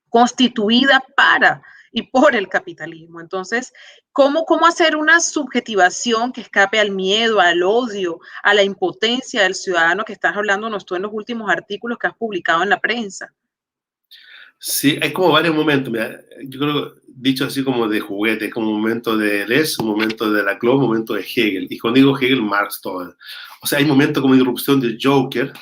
constituida para y por el capitalismo. Entonces, ¿cómo hacer una subjetivación que escape al miedo, al odio, a la impotencia del ciudadano que estás hablándonos tú en los últimos artículos que has publicado en la prensa? Sí, hay como varios momentos. Mira, yo creo, dicho así como de juguete, como un momento de Deleuze, un momento de Laclau, un momento de Hegel. Y cuando digo Hegel, Marx, todo. O sea, hay momentos como de irrupción del Joker,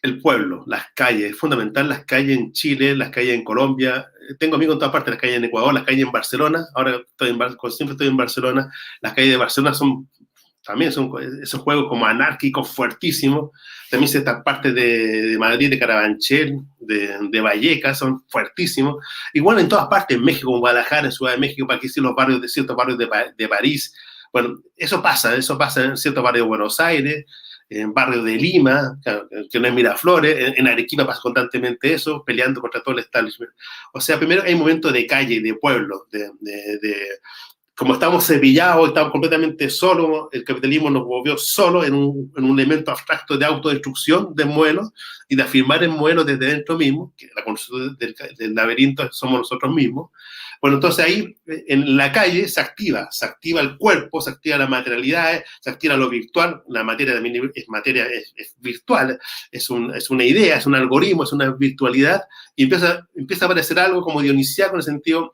el pueblo, las calles, es fundamental las calles en Chile, las calles en Colombia. Tengo amigos en todas partes, las calles en Ecuador, las calles en Barcelona. Ahora siempre estoy en Barcelona. Las calles de Barcelona también son esos juegos como anárquicos fuertísimos. También esta parte de Madrid, de Carabanchel, de Vallecas, son fuertísimos. Igual en todas partes, en México, en Guadalajara, en Ciudad de México, para que decir los barrios de ciertos barrios de París. Bueno, eso pasa en ciertos barrios de Buenos Aires, en barrios de Lima, que no es Miraflores, en Arequipa pasa constantemente eso, peleando contra todo el establishment. O sea, primero hay momentos de calle, de pueblo, como estamos cepillados, estamos completamente solos, el capitalismo nos volvió solos en un elemento abstracto de autodestrucción de modelos y de afirmar el modelo desde dentro mismo, que la construcción del laberinto somos nosotros mismos. Bueno, entonces ahí en la calle se activa el cuerpo, se activa la materialidad, se activa lo virtual. La materia también es virtual, es una idea, es un algoritmo, es una virtualidad, y empieza a aparecer algo como dionisiaco en el sentido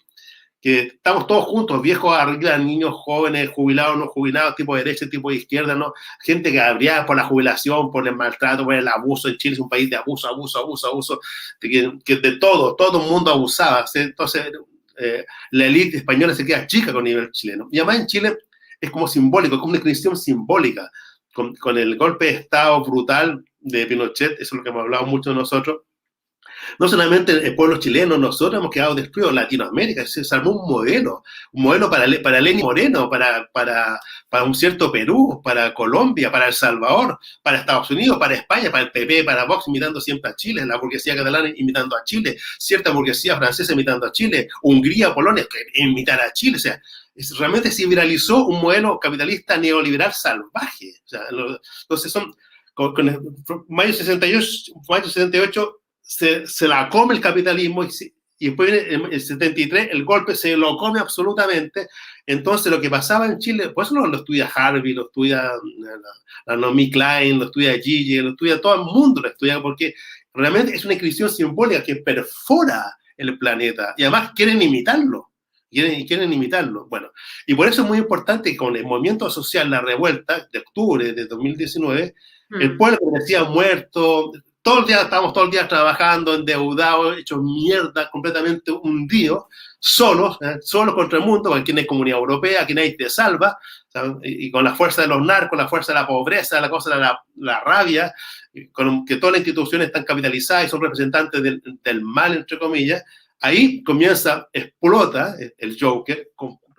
que estamos todos juntos, viejos arriba, niños, jóvenes, jubilados, no jubilados, tipo de derecha, tipo de izquierda, ¿no? Gente que habría por la jubilación, por el maltrato, por el abuso. En Chile es un país de abuso, que de todo el mundo abusaba. ¿Sí? Entonces, la élite española se queda chica con el nivel chileno. Y además en Chile es como simbólico, es como una expresión simbólica. Con el golpe de Estado brutal de Pinochet, eso es lo que hemos hablado mucho nosotros. No solamente el pueblo chileno, nosotros hemos quedado destruidos, Latinoamérica, se armó un modelo para Lenín Moreno, para un cierto Perú, para Colombia, para El Salvador, para Estados Unidos, para España, para el PP, para Vox, imitando siempre a Chile, la burguesía catalana imitando a Chile, cierta burguesía francesa imitando a Chile, Hungría, Polonia, imitar a Chile, o sea, realmente se viralizó un modelo capitalista neoliberal salvaje. O sea, entonces con el mayo 68 se la come el capitalismo y después en el 73 el golpe se lo come absolutamente. Entonces lo que pasaba en Chile, por eso lo estudia Harvey, lo estudia la Naomi Klein, lo estudia Gigi, lo estudia todo el mundo, lo estudia porque realmente es una inscripción simbólica que perfora el planeta y además quieren imitarlo. Quieren imitarlo. Bueno, y por eso es muy importante que con el movimiento social, la revuelta de octubre de 2019, el pueblo que decía muerto, estábamos todo el día trabajando, endeudados, hechos mierda, completamente hundidos, solos contra el mundo, porque aquí no hay comunidad europea, aquí nadie te salva, ¿sabes? Y con la fuerza de los narcos, la fuerza de la pobreza, la cosa de la rabia, con que todas las instituciones están capitalizadas y son representantes del mal, entre comillas, ahí explota el Joker,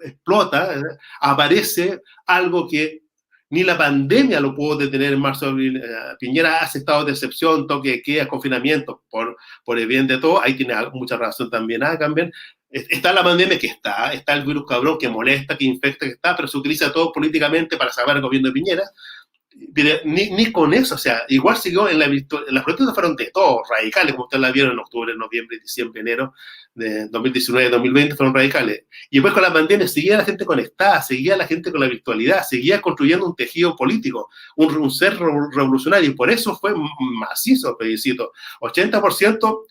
explota, aparece algo que ni la pandemia lo pudo detener en marzo, abril. Piñera hace estado de excepción, toque de queda, confinamiento, por el bien de todo. Ahí tiene mucha razón también. Está la pandemia que está el virus cabrón que molesta, que infecta, que está, pero se utiliza todo políticamente para salvar el gobierno de Piñera. Pero ni con eso, o sea, igual siguió las protestas fueron de todos, radicales, como ustedes la vieron en octubre, noviembre, diciembre, enero de 2019, 2020, fueron radicales. Y después con la pandemia seguía la gente conectada, seguía la gente con la virtualidad, seguía construyendo un tejido político, un ser revolucionario, y por eso fue macizo el plebiscito. 80%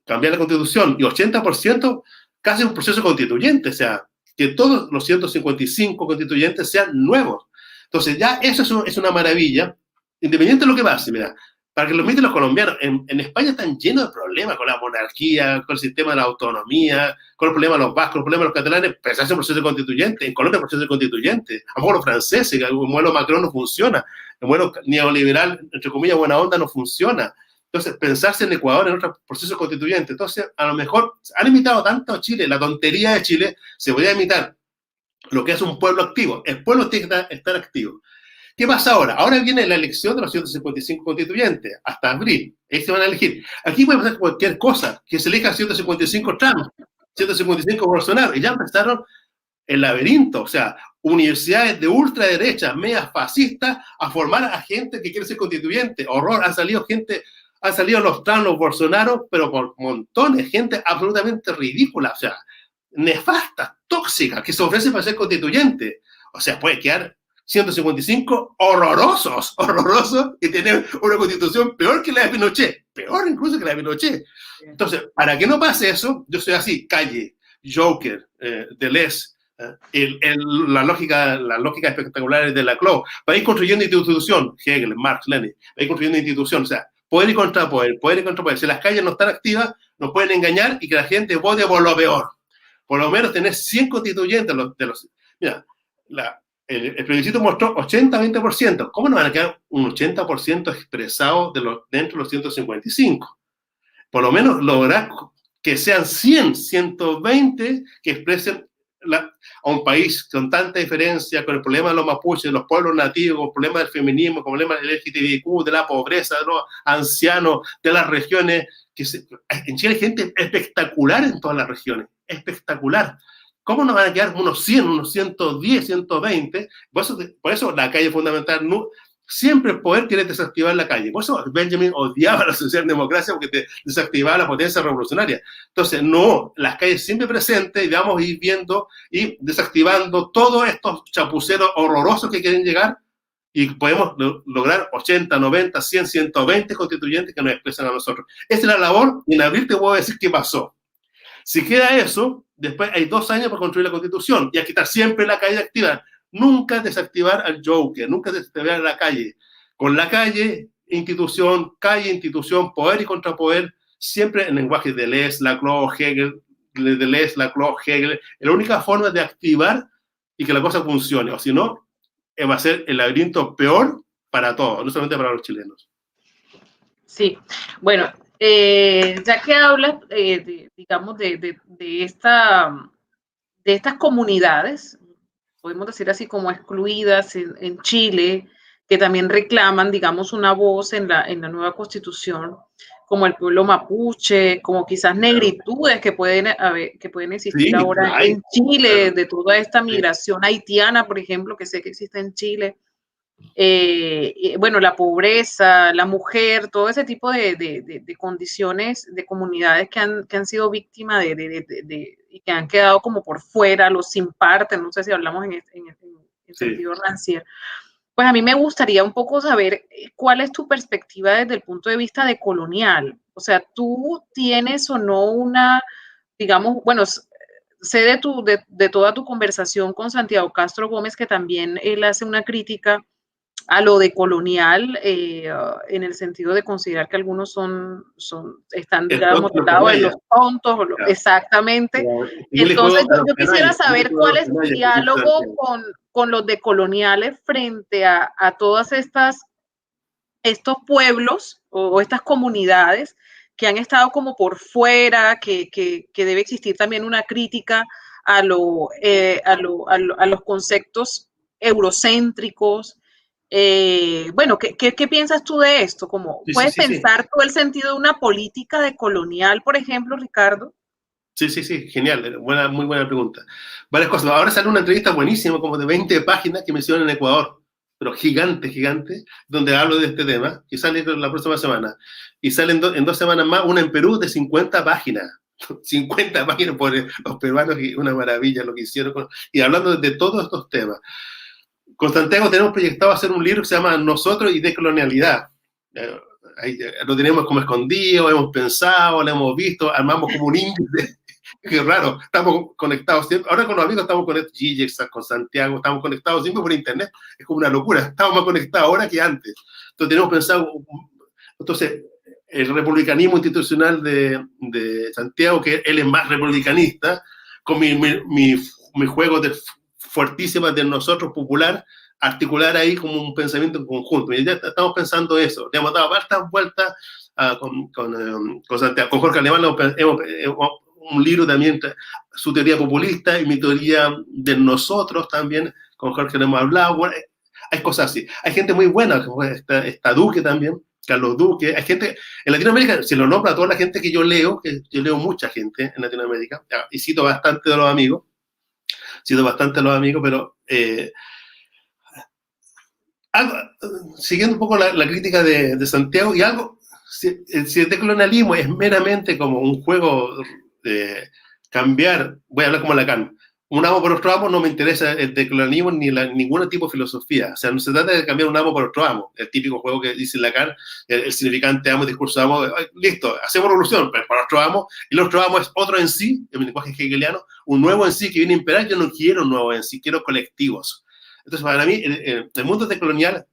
cambiar la constitución, y 80% casi un proceso constituyente, o sea, que todos los 155 constituyentes sean nuevos. Entonces, ya eso es una maravilla, independiente de lo que pase. Mira, para que lo miren los colombianos, en España están llenos de problemas con la monarquía, con el sistema de la autonomía, con el problema de los vascos, el problema de los catalanes, pero se hace un proceso constituyente. En Colombia, un proceso constituyente. A lo mejor los franceses, que el modelo Macron no funciona, el modelo neoliberal, entre comillas, buena onda, no funciona. Entonces, pensarse en Ecuador en otro proceso constituyente. Entonces, a lo mejor han imitado tanto a Chile, la tontería de Chile se podría imitar lo que es un pueblo activo. El pueblo tiene que estar activo. ¿Qué pasa ahora? Ahora viene la elección de los 155 constituyentes, hasta abril. Ahí se van a elegir. Aquí puede pasar cualquier cosa, que se elijan 155 Trump, 155 Bolsonaro, y ya empezaron el laberinto, o sea, universidades de ultraderecha, medias fascistas, a formar a gente que quiere ser constituyente. Horror, han salido los Trump, los Bolsonaro, pero por montones, gente absolutamente ridícula, o sea, nefasta, tóxica, que se ofrece para ser constituyente. O sea, puede quedar 155 horrorosos, y tener una constitución peor que la de Pinochet, peor incluso que la de Pinochet. Entonces, para que no pase eso, yo soy así, Calle, Joker, Deleuze, la lógica espectacular de Laclau, para ir construyendo institución, Hegel, Marx, Lenin, para ir construyendo institución, o sea, poder y contrapoder, Si las calles no están activas, nos pueden engañar y que la gente vote por lo peor. Por lo menos tener 100 constituyentes mira, el plebiscito mostró 80-20%. ¿Cómo no van a quedar un 80% expresado dentro de los 155? Por lo menos lograr que sean 100, 120 que expresen a un país con tanta diferencia, con el problema de los mapuches, de los pueblos nativos, con el problema del feminismo, con el problema del LGTBIQ, de la pobreza, de los ancianos, de las regiones. En Chile hay gente espectacular en todas las regiones, espectacular. ¿Cómo nos van a quedar unos 100, unos 110, 120? Por eso la calle fundamental, siempre el poder quiere desactivar la calle. Por eso Benjamin odiaba la socialdemocracia porque te desactivaba la potencia revolucionaria. Entonces, no, las calles siempre presentes y vamos a ir viendo y desactivando todos estos chapuceros horrorosos que quieren llegar y podemos lograr 80, 90, 100, 120 constituyentes que nos expresan a nosotros. Esa es la labor y en abril te voy a decir qué pasó. Si queda eso, después hay 2 años para construir la Constitución y hay que estar siempre en la calle activa. Nunca desactivar al Joker, nunca desactivar la calle. Con la calle, institución, poder y contrapoder, siempre en lenguaje de Deleuze, Laclau, Hegel, es la única forma de activar y que la cosa funcione. O si no, va a ser el laberinto peor para todos, no solamente para los chilenos. Sí, bueno, ya que hablas, digamos, de estas comunidades, podemos decir así como excluidas en Chile, que también reclaman, digamos, una voz en la nueva Constitución. como el pueblo mapuche, como quizás negritudes que pueden existir Sí, ahora hay, en Chile, claro, de toda esta sí, migración haitiana, por ejemplo, que sé que existe en Chile. Bueno, la pobreza, la mujer, todo ese tipo de condiciones de comunidades que han sido víctimas y que han quedado como por fuera, los sin parte, no sé si hablamos en sí. sentido rancier. Pues a mí me gustaría un poco saber cuál es tu perspectiva desde el punto de vista de colonial. O sea, tú tienes o no una, digamos, bueno, sé de toda tu conversación con Santiago Castro Gómez que también él hace una crítica a lo de colonial en el sentido de considerar que algunos están, El digamos, tonto del los lado de los canallas. tontos, Claro. exactamente. Yo le Entonces, juego a los yo quisiera canallas, yo le saber juego a cuál los es tu canallas, como dice diálogo Santiago. con los decoloniales frente a todas estos pueblos o estas comunidades que han estado como por fuera, que debe existir también una crítica a los conceptos eurocéntricos. Bueno, ¿qué piensas tú de esto? Como, Sí, sí, ¿puedes sí, sí. pensar todo el sentido de una política decolonial, por ejemplo, Ricardo? Sí, sí, sí, genial, buena, muy buena pregunta. Varias cosas. Ahora sale una entrevista buenísima, como de 20 páginas, que me hicieron en Ecuador, pero gigante, gigante, donde hablo de este tema, que sale la próxima semana. Y sale en 2 semanas más una en Perú de 50 páginas. 50 páginas por los peruanos, y una maravilla lo que hicieron. Y hablando de todos estos temas. Con Santiago tenemos proyectado hacer un libro que se llama Nosotros y Decolonialidad. Lo tenemos como escondido, hemos pensado, lo hemos visto, armamos como un índice. Qué raro, estamos conectados siempre. Ahora con los amigos estamos conectados, Gigex, con Santiago, estamos conectados siempre por internet. Es como una locura, estamos más conectados ahora que antes. Entonces tenemos pensado, entonces, el republicanismo institucional de Santiago, que él es más republicanista, con mi juego de fuertísimas de nosotros popular, articular ahí como un pensamiento en conjunto. Y ya estamos pensando eso. Le hemos dado hartas vueltas con Santiago. Con Jorge Alemán hemos un libro también, su teoría populista y mi teoría de nosotros también. Con Jorge le hemos hablado. Bueno, hay cosas así. Hay gente muy buena, como está Duque también, Carlos Duque. Hay gente en Latinoamérica, se lo nombra a toda la gente que yo leo mucha gente en Latinoamérica, y cito bastante de los amigos, pero algo, siguiendo un poco la crítica de Santiago, y algo, si el decolonialismo es meramente como un juego de cambiar, voy a hablar como Lacan, un amo por otro amo, no me interesa el decolonialismo ni ningún tipo de filosofía. O sea, no se trata de cambiar un amo por otro amo. El típico juego que dice Lacan, el significante amo, el discurso amo, listo, hacemos revolución, pero para otro amo, y el otro amo es otro en sí, el lenguaje hegeliano, un nuevo en sí que viene a imperar. Yo no quiero un nuevo en sí, quiero colectivos. Entonces, para mí, el mundo decolonial,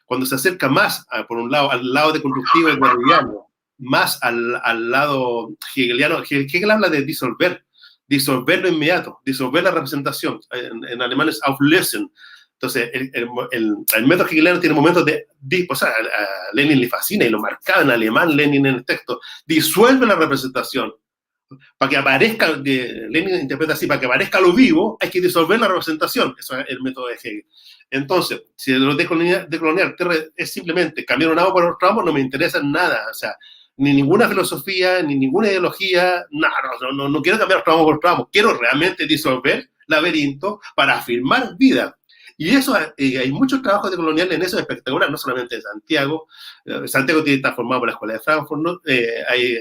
cuando se acerca más, por un lado, al lado deconstructivo y guerrillano, más al lado hegeliano, Hegel habla de disolver lo inmediato, disolver la representación. En alemán es auflösen. Entonces, el método hegeliano tiene momentos o sea, a Lenin le fascina y lo marcaba en alemán Lenin en el texto, disuelve la representación. Para que aparezca, Lenin interpreta así, para que aparezca lo vivo, hay que disolver la representación. Eso es el método de Hegel. Entonces, si lo decolonial es simplemente cambiar un amo por otro amo, no me interesa nada. O sea, ni ninguna filosofía, ni ninguna ideología, no quiero cambiar otro amo por otro amo. Quiero realmente disolver laberinto para afirmar vida. Y eso, hay muchos trabajos decoloniales en eso espectacular, no solamente en Santiago. Santiago está formado por la Escuela de Frankfurt, ¿no? Hay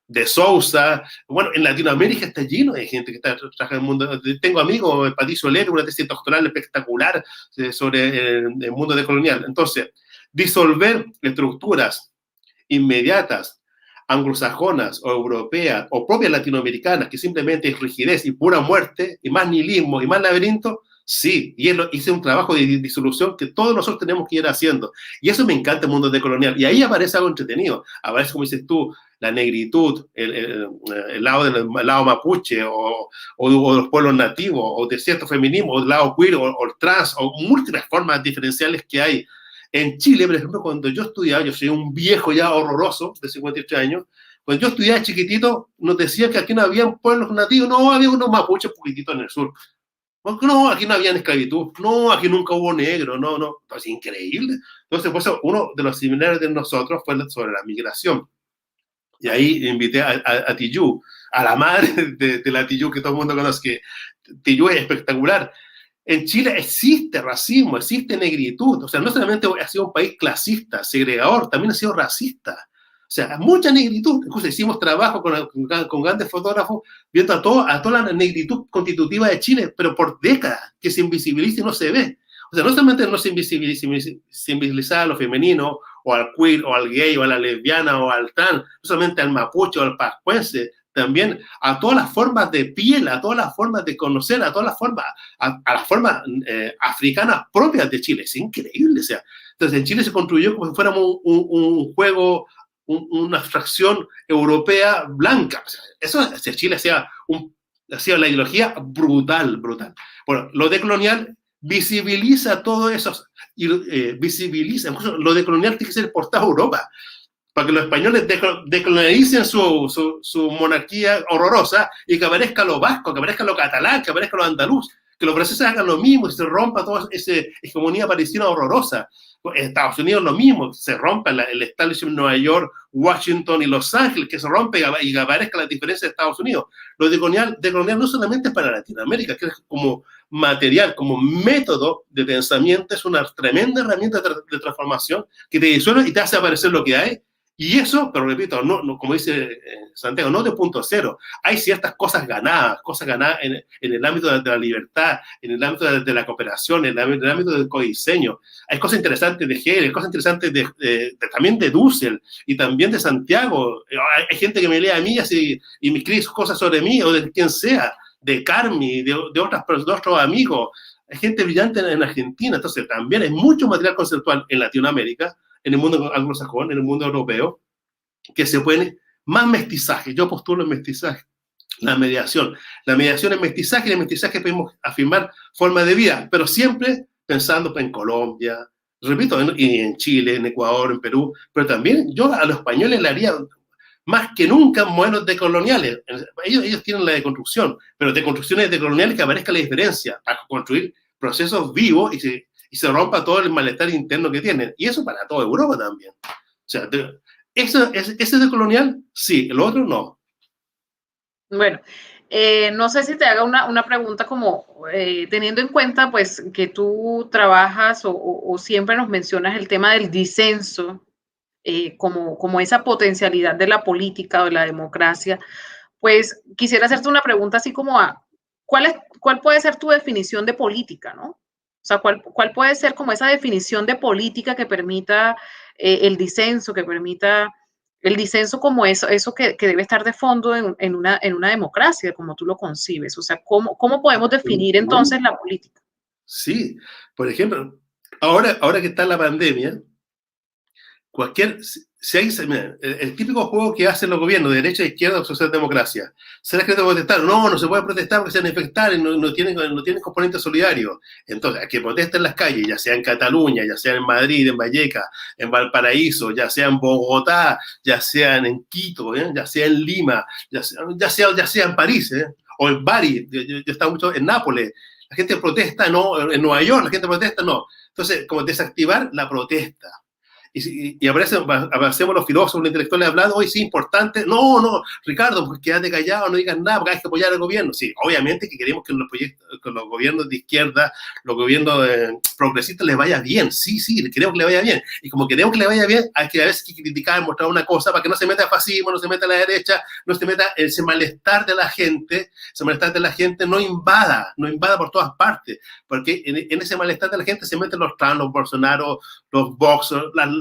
de Sousa. Bueno, en Latinoamérica está lleno de gente que trabaja en el mundo. Tengo amigos, Patricio Soler, una tesis doctoral espectacular sobre el mundo decolonial. Entonces, disolver estructuras inmediatas, anglosajonas o europeas o propias latinoamericanas, que simplemente es rigidez y pura muerte, y más nihilismo y más laberinto, sí, y hice un trabajo de disolución que todos nosotros tenemos que ir haciendo. Y eso me encanta el mundo decolonial. Y ahí aparece algo entretenido. Aparece, como dices tú, la negritud, el lado mapuche, o los pueblos nativos, o de cierto feminismo, o el lado queer, o el trans, o múltiples formas diferenciales que hay. En Chile, por ejemplo, cuando yo estudiaba, yo soy un viejo ya horroroso, de 58 años, cuando yo estudiaba chiquitito, nos decían que aquí no había pueblos nativos, no, había unos mapuches poquititos en el sur. No, aquí no había esclavitud, no, aquí nunca hubo negro, no, es increíble. Entonces, pues, uno de los seminarios de nosotros fue sobre la migración. Y ahí invité a Tijú, a la madre de la Tijú que todo el mundo conoce, que Tijú es espectacular. En Chile existe racismo, existe negritud. O sea, no solamente ha sido un país clasista, segregador, también ha sido racista. O sea, mucha negritud. Incluso hicimos trabajo con grandes fotógrafos viendo a toda la negritud constitutiva de Chile, pero por décadas que se invisibiliza y no se ve. O sea, no solamente no se invisibiliza a lo femenino, o al queer, o al gay, o a la lesbiana, o al trans, no solamente al mapuche o al pascuense, también a todas las formas de piel, a todas las formas de conocer, a todas las formas, a las formas africanas propias de Chile. Es increíble. O sea, entonces en Chile se construyó como si fuéramos un juego, una abstracción europea blanca. O sea, eso hacia Chile hacía la ideología brutal, brutal. Bueno, lo decolonial visibiliza todo eso, visibiliza, incluso lo decolonial tiene que ser exportado a Europa, para que los españoles decolonialicen su monarquía horrorosa y que aparezca lo vasco, que aparezca lo catalán, que aparezca lo andaluz, que los franceses hagan lo mismo y se rompa toda esa hegemonía parisina horrorosa. En Estados Unidos lo mismo, se rompa el establishment en Nueva York, Washington y Los Ángeles, que se rompe y que aparezca la diferencia de Estados Unidos. Lo decolonial no solamente es para Latinoamérica, que es como material, como método de pensamiento, es una tremenda herramienta de transformación que te disuelve y te hace aparecer lo que hay. Y eso, pero repito, no, como dice Santiago, no de punto cero. Hay ciertas cosas ganadas en el ámbito de la libertad, en el ámbito de la cooperación, en el ámbito del codiseño. Hay cosas interesantes de Hegel, hay cosas interesantes también de Dussel y también de Santiago. Hay gente que me lee a mí y me escribe cosas sobre mí o de quien sea, de Carmi, de otros amigos. Hay gente brillante en Argentina. Entonces también hay mucho material conceptual en Latinoamérica, en el mundo anglosajón, en el mundo europeo, que se pueden más mestizaje. Yo postulo el mestizaje, la mediación. La mediación es mestizaje y en el mestizaje podemos afirmar formas de vida, pero siempre pensando en Colombia, repito, y en Chile, en Ecuador, en Perú, pero también yo a los españoles le haría más que nunca modelos decoloniales. Ellos tienen la deconstrucción, pero deconstrucciones decoloniales que aparezca la diferencia para construir procesos vivos y se rompa todo el malestar interno que tienen. Y eso para toda Europa también. O sea, ¿ese de colonial? Sí, el otro no. Bueno, no sé si te haga una pregunta como teniendo en cuenta pues que tú trabajas o siempre nos mencionas el tema del disenso como esa potencialidad de la política o de la democracia, pues quisiera hacerte una pregunta así como ¿cuál puede ser tu definición de política, ¿no? O sea, ¿cuál puede ser como esa definición de política que permita el disenso, que permita el disenso como eso que debe estar de fondo en una democracia, como tú lo concibes? O sea, ¿cómo podemos definir entonces la política? Sí, por ejemplo, ahora que está la pandemia, el típico juego que hacen los gobiernos, de derecha, izquierda o socialdemocracia. ¿Será que debo protestar? No se puede protestar porque se van a infectar y no tienen componente solidario. Entonces, hay que protestar en las calles, ya sea en Cataluña, ya sea en Madrid, en Vallecas, en Valparaíso, ya sea en Bogotá, ya sea en Quito, ya sea en Lima, ya sea en París, o en Bari, yo estaba mucho en Nápoles. La gente protesta, no, en Nueva York la gente protesta, no. Entonces, como desactivar la protesta. Y aparecemos los filósofos, los intelectuales hablando, hoy sí, importante. No, Ricardo, pues quédate callado, no digas nada, porque hay que apoyar al gobierno. Sí, obviamente que queremos que los gobiernos de izquierda, los gobiernos progresistas les vaya bien. Sí, queremos que le vaya bien. Y como queremos que le vaya bien, hay que a veces criticar, mostrar una cosa para que no se meta el fascismo, no se meta la derecha, no se meta ese malestar de la gente, no invada por todas partes, porque en ese malestar de la gente se meten los Trump, los Bolsonaro, los Vox,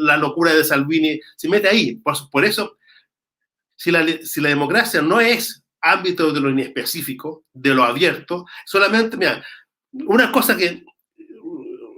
la locura de Salvini, se mete ahí. Por eso, si la democracia no es ámbito de lo inespecífico, de lo abierto, solamente, mira, una cosa que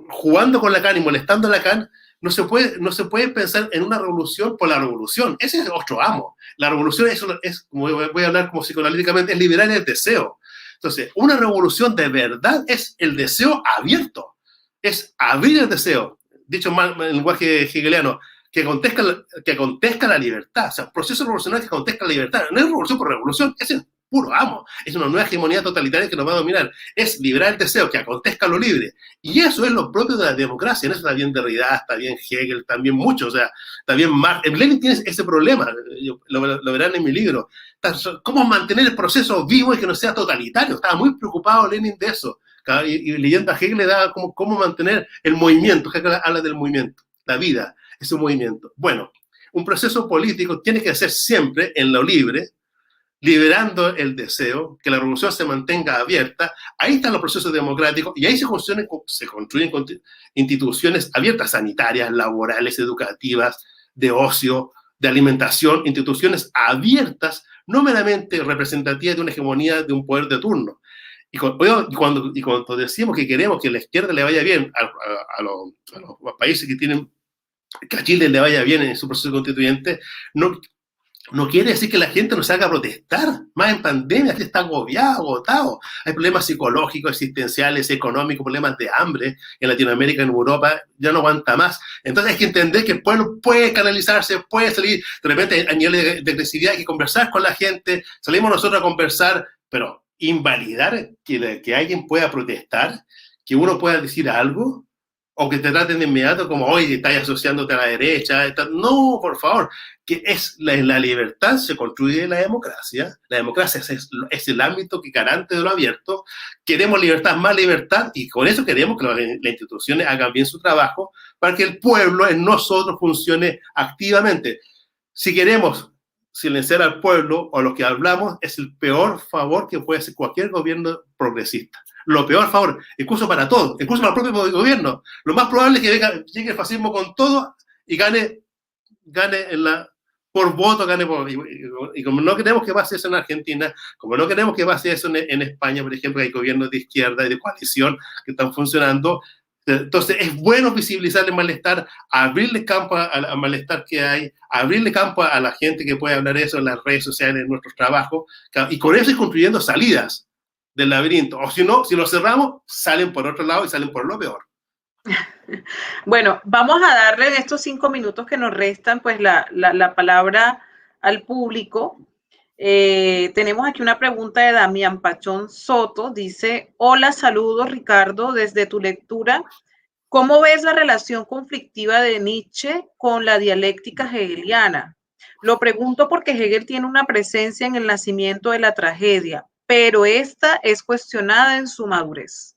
jugando con Lacan y molestando a Lacan, no se puede pensar en una revolución por la revolución. Ese es otro amo. La revolución es como voy a hablar como psicoanalíticamente, es liberar el deseo. Entonces, una revolución de verdad es el deseo abierto, es abrir el deseo. Dicho en el lenguaje hegeliano, que acontezca la libertad. O sea, proceso revolucionario que acontezca la libertad. No es revolución por revolución, es puro amo, es una nueva hegemonía totalitaria que nos va a dominar, es liberar el deseo, que acontezca lo libre, y eso es lo propio de la democracia, en eso está bien Derrida, está bien Hegel, también muchos, o sea, también Marx, Lenin tiene ese problema, lo verán en mi libro, cómo mantener el proceso vivo y que no sea totalitario, estaba muy preocupado Lenin de eso, y leyendo a Hegel le da cómo mantener el movimiento, Hegel habla del movimiento, la vida es un movimiento. Bueno, un proceso político tiene que ser siempre en lo libre, liberando el deseo, que la revolución se mantenga abierta. Ahí están los procesos democráticos y ahí se construyen instituciones abiertas, sanitarias, laborales, educativas, de ocio, de alimentación, instituciones abiertas, no meramente representativas de una hegemonía de un poder de turno. Y cuando decimos que queremos que a la izquierda le vaya bien a los países que a Chile le vaya bien en su proceso constituyente, no quiere decir que la gente no salga a protestar, más en pandemia, que está agobiado, agotado. Hay problemas psicológicos, existenciales, económicos, problemas de hambre en Latinoamérica, en Europa, ya no aguanta más. Entonces hay que entender que el pueblo puede canalizarse, puede salir, de repente a nivel de agresividad hay que conversar con la gente, salimos nosotros a conversar, pero invalidar que alguien pueda protestar, que uno pueda decir algo, o que te traten de inmediato como, oye, estás asociándote a la derecha. No, por favor, que la libertad se construye la democracia es el ámbito que garante de lo abierto, queremos libertad, más libertad, y con eso queremos que las instituciones hagan bien su trabajo, para que el pueblo en nosotros funcione activamente. Si queremos silenciar al pueblo o lo que hablamos, es el peor favor que puede hacer cualquier gobierno progresista. Lo peor favor, incluso para todos, incluso para el propio gobierno. Lo más probable es que llegue el fascismo con todo y gane por voto, y como no queremos que pase eso en Argentina, como no queremos que pase eso en España, por ejemplo, hay gobiernos de izquierda y de coalición que están funcionando. Entonces es bueno visibilizar el malestar, abrirle campo al malestar que hay, abrirle campo a la gente que puede hablar eso en las redes sociales, en nuestros trabajos, y con eso ir construyendo salidas del laberinto, o si no, si lo cerramos, salen por otro lado y salen por lo peor. Bueno, vamos a darle en estos 5 minutos que nos restan, pues la palabra al público. Tenemos aquí una pregunta de Damián Pachón Soto, dice, hola, saludos Ricardo, desde tu lectura, ¿cómo ves la relación conflictiva de Nietzsche con la dialéctica hegeliana? Lo pregunto porque Hegel tiene una presencia en el nacimiento de la tragedia, pero esta es cuestionada en su madurez.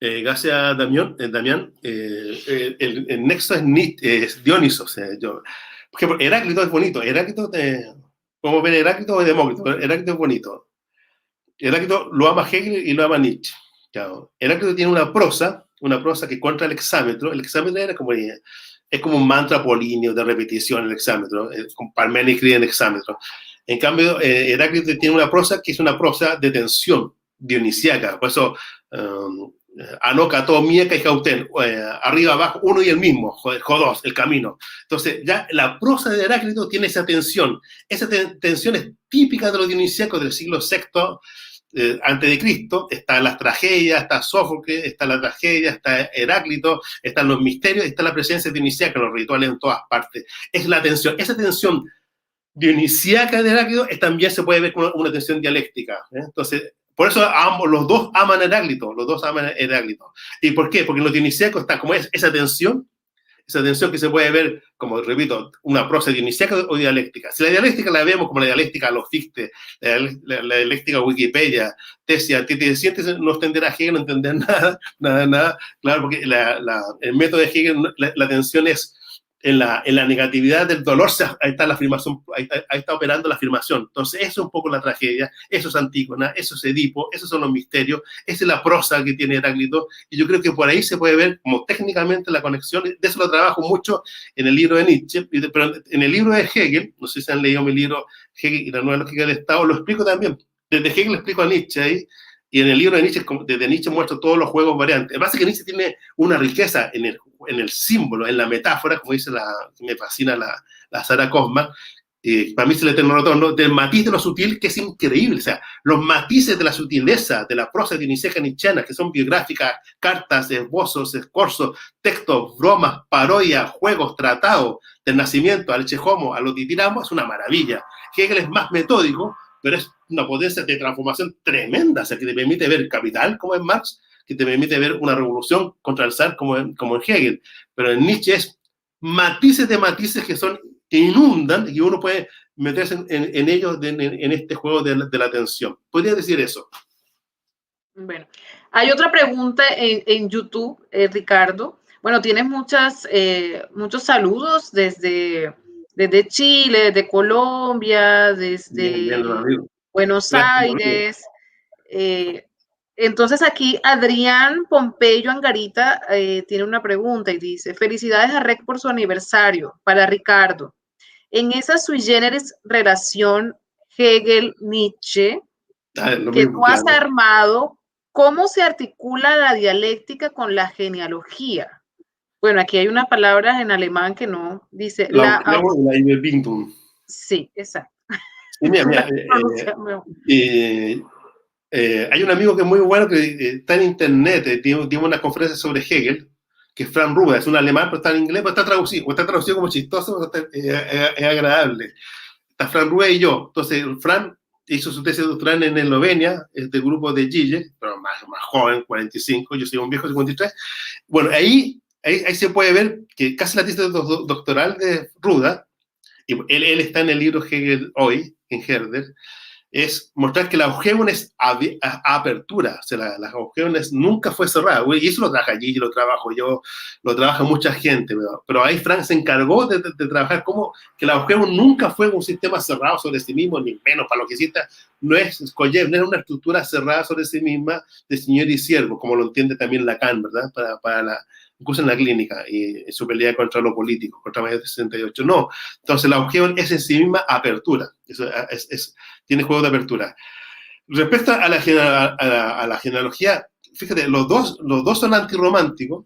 Gracias, Damián. El nexo es Dioniso. O sea, por ejemplo, Heráclito es bonito. Podemos ver Heráclito o Demócrito. Heráclito es bonito. Heráclito lo ama Hegel y lo ama Nietzsche. Claro. Heráclito tiene una prosa que contra el hexámetro. El hexámetro es como un mantra apolíneo de repetición, el hexámetro. Parménides escribe en hexámetro. En cambio, Heráclito tiene una prosa que es una prosa de tensión dionisíaca. Por eso, anócato, mieca y jautén, arriba, abajo, uno y el mismo, jodos, el camino. Entonces, ya la prosa de Heráclito tiene esa tensión. Esa tensión es típica de los dionisíacos del siglo VI antes de Cristo. Están las tragedias, está Sófocles, está la tragedia, está Heráclito, están los misterios, está la presencia dionisíaca, los rituales en todas partes. Es la tensión. Esa tensión dionisíaca de Heráclito también se puede ver como una tensión dialéctica. Entonces, por eso los dos aman a Heráclito, ¿Y por qué? Porque en los dionisíacos está como esa tensión que se puede ver, como repito, una prosa dionisíaca o dialéctica. Si la dialéctica la vemos como la dialéctica los Fichte, la dialéctica Wikipedia, tesis, antítesis, no extenderá Hegel, no entender nada, claro, porque el método de Hegel, la tensión es en la negatividad del dolor, ahí está la afirmación, ahí está operando la afirmación. Entonces, eso es un poco la tragedia, eso es Antígona, eso es Edipo, esos son los misterios, esa es la prosa que tiene Heráclito, y yo creo que por ahí se puede ver como técnicamente la conexión. De eso lo trabajo mucho en el libro de Nietzsche, pero en el libro de Hegel, no sé si han leído mi libro Hegel y la nueva lógica del Estado, lo explico también. Desde Hegel lo explico a Nietzsche ahí, y en el libro de Nietzsche, desde Nietzsche muestro todos los juegos variantes. Lo que pasa es que Nietzsche tiene una riqueza en el símbolo, en la metáfora, como dice me fascina la Sara Cosma, para mí es el eterno retorno, del matiz de lo sutil, que es increíble. O sea, los matices de la sutileza, de la prosa dionisíaca nietzscheana, que son biográficas, cartas, esbozos, escorzos, textos, bromas, parodias, juegos, tratados, del nacimiento al Ecce Homo, a lo Titiramo, es una maravilla. Hegel es más metódico, pero es una potencia de transformación tremenda, o sea, que te permite ver capital, como en Marx, que te permite ver una revolución contra el zar, como en Hegel. Pero en Nietzsche es matices de matices que inundan, y uno puede meterse en ellos en este juego de la tensión. ¿Podría decir eso? Bueno, hay otra pregunta en YouTube, Ricardo. Bueno, tienes muchos saludos desde Chile, desde Colombia, desde bien, Buenos gracias, Aires. Entonces aquí Adrián Pompeyo Angarita tiene una pregunta y dice: felicidades a REC por su aniversario. Para Ricardo, en esa sui generis relación Hegel-Nietzsche que tú has armado, ¿cómo se articula la dialéctica con la genealogía? Bueno, aquí hay unas palabras en alemán que no dice. Sí, exacto. Sí, mira, hay un amigo que es muy bueno que está en internet, tiene una conferencia sobre Hegel, que es Frank Rueda, es un alemán, pero está en inglés, pero está traducido como chistoso, es agradable. Está Frank Rueda y yo. Entonces, Frank hizo su tesis doctoral en Eslovenia, es del grupo de Zizek, pero más joven, 45, yo soy un viejo, 53. Bueno, ahí se puede ver que casi la tesis doctoral de Rueda, y él está en el libro Hegel hoy, en Herder, es mostrar que la Aufhebung es apertura, o sea, la Aufhebung nunca fue cerrada, y eso lo trabaja allí, lo trabajo yo, lo trabaja mucha gente, pero ahí Frank se encargó de trabajar como que la Aufhebung nunca fue un sistema cerrado sobre sí mismo, ni menos para lo que exista, no es una estructura cerrada sobre sí misma de señor y siervo, como lo entiende también Lacan, ¿verdad? Incluso en la clínica, y en su pelea contra lo político, contra Mayo de 68. No, entonces la Aufhebung es en sí misma apertura, eso tiene juego de apertura. Respecto a la genealogía, fíjate, los dos son antirrománticos,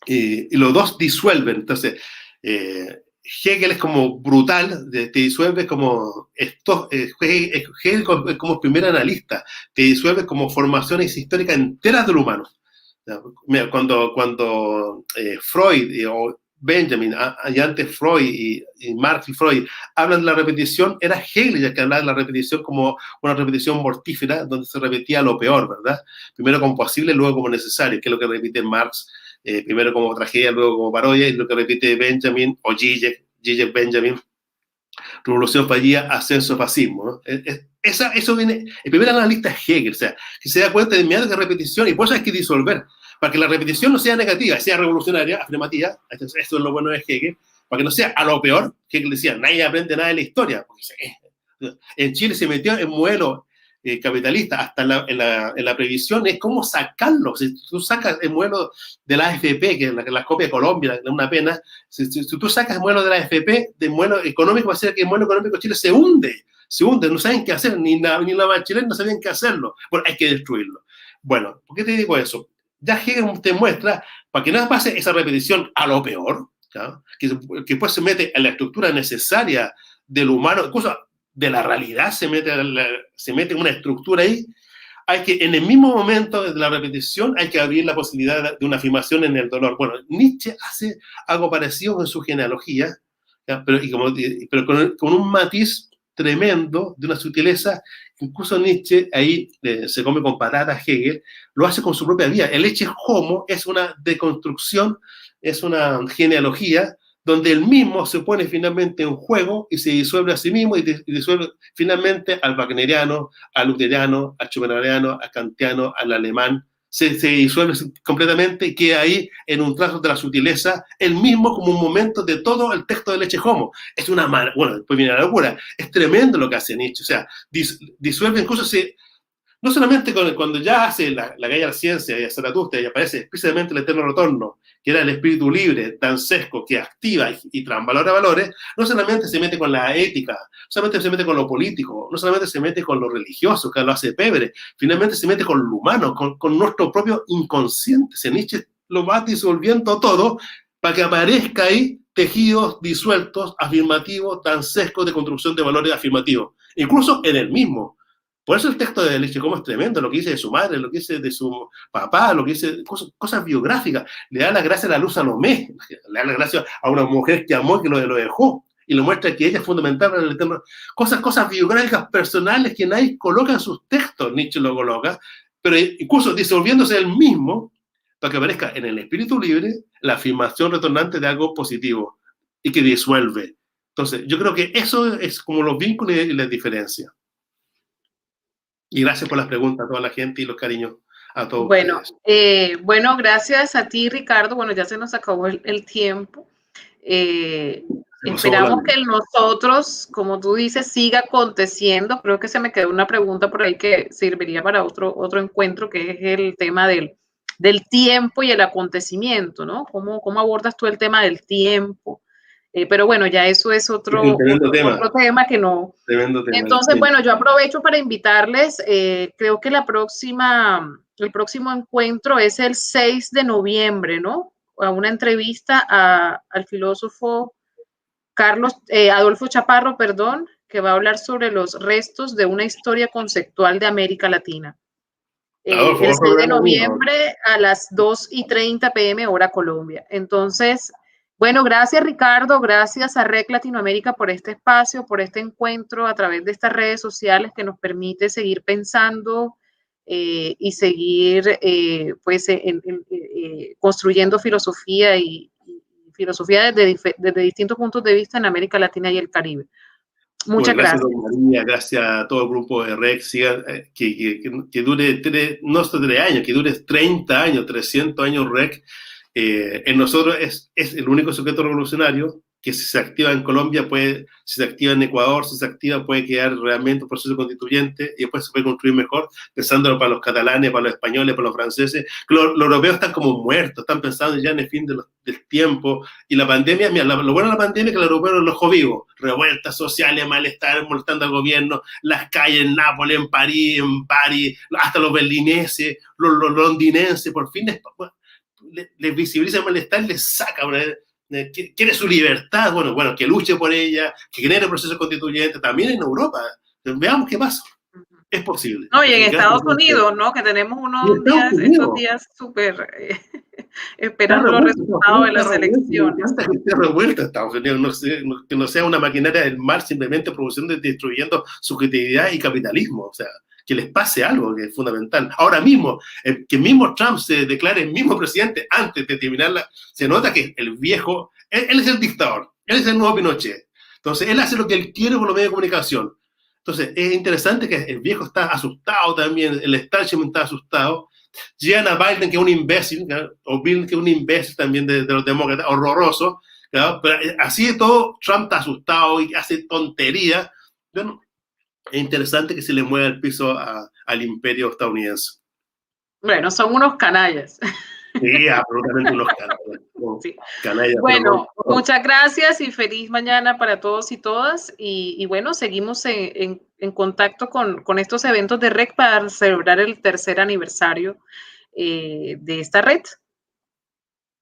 y los dos disuelven. Entonces, Hegel es como brutal, te disuelve como Hegel es como primer analista, te disuelve como formaciones históricas enteras del humano. Mira, cuando Freud o Benjamin, y antes Freud y Marx y Freud hablan de la repetición, era Hegel ya que hablaba de la repetición como una repetición mortífera, donde se repetía lo peor, ¿verdad? Primero como posible, luego como necesario, que es lo que repite Marx, primero como tragedia, luego como parodia, y lo que repite Benjamin o Zizek Benjamin, revolución fallida, ascenso fascismo, ¿no? Eso viene, el primer analista es Hegel, o sea, que se da cuenta de inmediato que repetición, y por eso hay que disolver, para que la repetición no sea negativa, sea revolucionaria, afirmativa, eso es lo bueno de Hegel, para que no sea a lo peor. Hegel decía, nadie aprende nada de la historia, porque en Chile se metió en modelo capitalista hasta en la previsión, es cómo sacarlo. Si tú sacas el modelo de la AFP, que es la copia de Colombia, es una pena, si tú sacas el modelo de la AFP, del modelo económico, va a ser que el modelo económico de Chile se hunde, no saben qué hacer, ni la Bachelet no sabían qué hacerlo. Bueno, hay que destruirlo. Bueno, ¿por qué te digo eso? Ya Hegel te muestra, para que no pase esa repetición a lo peor, ¿no? que después se mete en la estructura necesaria del humano, incluso de la realidad se mete una estructura ahí, hay que, en el mismo momento de la repetición, hay que abrir la posibilidad de una afirmación en el dolor. Bueno, Nietzsche hace algo parecido en su genealogía, ¿ya? Pero con un matiz tremendo, de una sutileza, incluso Nietzsche ahí se come con patatas Hegel, lo hace con su propia vida. El Ecce Homo es una deconstrucción, es una genealogía, donde él mismo se pone finalmente en juego y se disuelve a sí mismo y disuelve finalmente al wagneriano, al luteriano, al schopenhaueriano, al kantiano, al alemán, se disuelve completamente y queda ahí en un trazo de la sutileza, él mismo como un momento de todo el texto del Ecce Homo. Es una bueno, después viene la locura, es tremendo lo que hace Nietzsche, o sea, disuelve incluso no solamente cuando ya hace la caída de la ciencia y a Zaratustra y aparece especialmente el eterno retorno, que era el espíritu libre, dancesco, que activa y transvalora valores, no solamente se mete con la ética, no solamente se mete con lo político, no solamente se mete con lo religioso, que lo hace Pévere, finalmente se mete con lo humano, con nuestro propio inconsciente. Nietzsche lo va disolviendo todo para que aparezca ahí tejidos disueltos, afirmativos, dancescos de construcción de valores afirmativos, incluso en el mismo. Por eso el texto de Ecce Homo es tremendo, lo que dice de su madre, lo que dice de su papá, lo que dice, cosas biográficas. Le da la gracia a la Luz Salomé, le da la gracia a una mujer que amó y que lo dejó. y lo muestra que ella es fundamental para el eterno. Cosas biográficas personales que nadie coloca en sus textos, Nietzsche lo coloca, pero incluso disolviéndose él mismo para que aparezca en el espíritu libre la afirmación retornante de algo positivo y que disuelve. Entonces, yo creo que eso es como los vínculos y las diferencias. Y gracias por las preguntas a toda la gente y los cariños a todos ustedes. Bueno, gracias a ti, Ricardo. Bueno, ya se nos acabó el tiempo. Esperamos que nosotros, como tú dices, siga aconteciendo. Creo que se me quedó una pregunta por ahí que serviría para otro encuentro, que es el tema del tiempo y el acontecimiento, ¿no? ¿Cómo abordas tú el tema del tiempo? Pero bueno, ya eso es otro tema que no. Entonces, bueno, yo aprovecho para invitarles, creo que el próximo encuentro es el 6 de noviembre, ¿no? A una entrevista al filósofo Adolfo Chaparro, perdón, que va a hablar sobre los restos de una historia conceptual de América Latina. El 6 de noviembre a las 2:30 p.m. hora Colombia. Entonces, bueno, gracias Ricardo, gracias a REC Latinoamérica por este espacio, por este encuentro a través de estas redes sociales que nos permite seguir pensando y seguir construyendo filosofía y filosofía desde distintos puntos de vista en América Latina y el Caribe. Muchas gracias. María, gracias a todo el grupo de REC, que dure no solo 3 años, que dure 30 años, 300 años REC. En nosotros es el único sujeto revolucionario que si se activa en Colombia, si se activa en Ecuador, si se activa puede quedar realmente un proceso constituyente y después se puede construir mejor, pensándolo para los catalanes, para los españoles, para los franceses. Los europeos están como muertos, están pensando ya en el fin del tiempo. Y la pandemia, mira, lo bueno de la pandemia es que los europeos los dejó vivos. Revueltas sociales, malestar, molestando al gobierno, las calles en Nápoles, en París, hasta los berlineses, los londinenses, por fin les visibiliza el malestar, les saca, quiere su libertad, bueno, que luche por ella, que genere procesos constituyentes, también en Europa. Veamos qué pasa. Es posible. No, y en Estados Unidos, ¿no? Que tenemos estos días súper esperando los resultados de las elecciones. Tanta gente revuelta en Estados Unidos, que no sea una maquinaria del mal simplemente produciendo y destruyendo subjetividad y capitalismo, o sea, que les pase algo que es fundamental. Ahora mismo, que mismo Trump se declare el mismo presidente antes de terminarla, se nota que el viejo, él es el dictador, él es el nuevo Pinochet. Entonces, él hace lo que él quiere con los medios de comunicación. Entonces, es interesante que el viejo está asustado también, el establishment está asustado. Llegan a Biden, que es un imbécil, ¿no? O Bill, que es un imbécil también de los demócratas, horroroso, ¿no? Pero así de todo, Trump está asustado y hace tonterías. Bueno, es interesante que se le mueva el piso al imperio estadounidense. Bueno, son unos canallas. Sí, absolutamente unos canallas. Sí. Canallas, bueno, muchas gracias y feliz mañana para todos y todas. Y bueno, seguimos en contacto con estos eventos de REC para celebrar el 3er aniversario de esta red.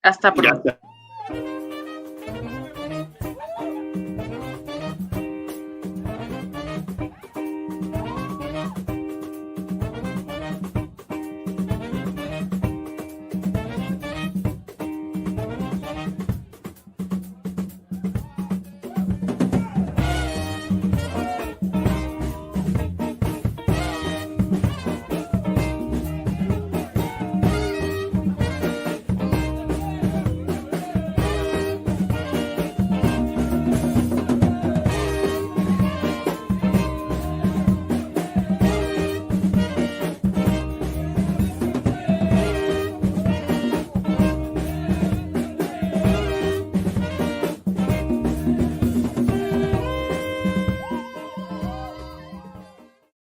Hasta pronto.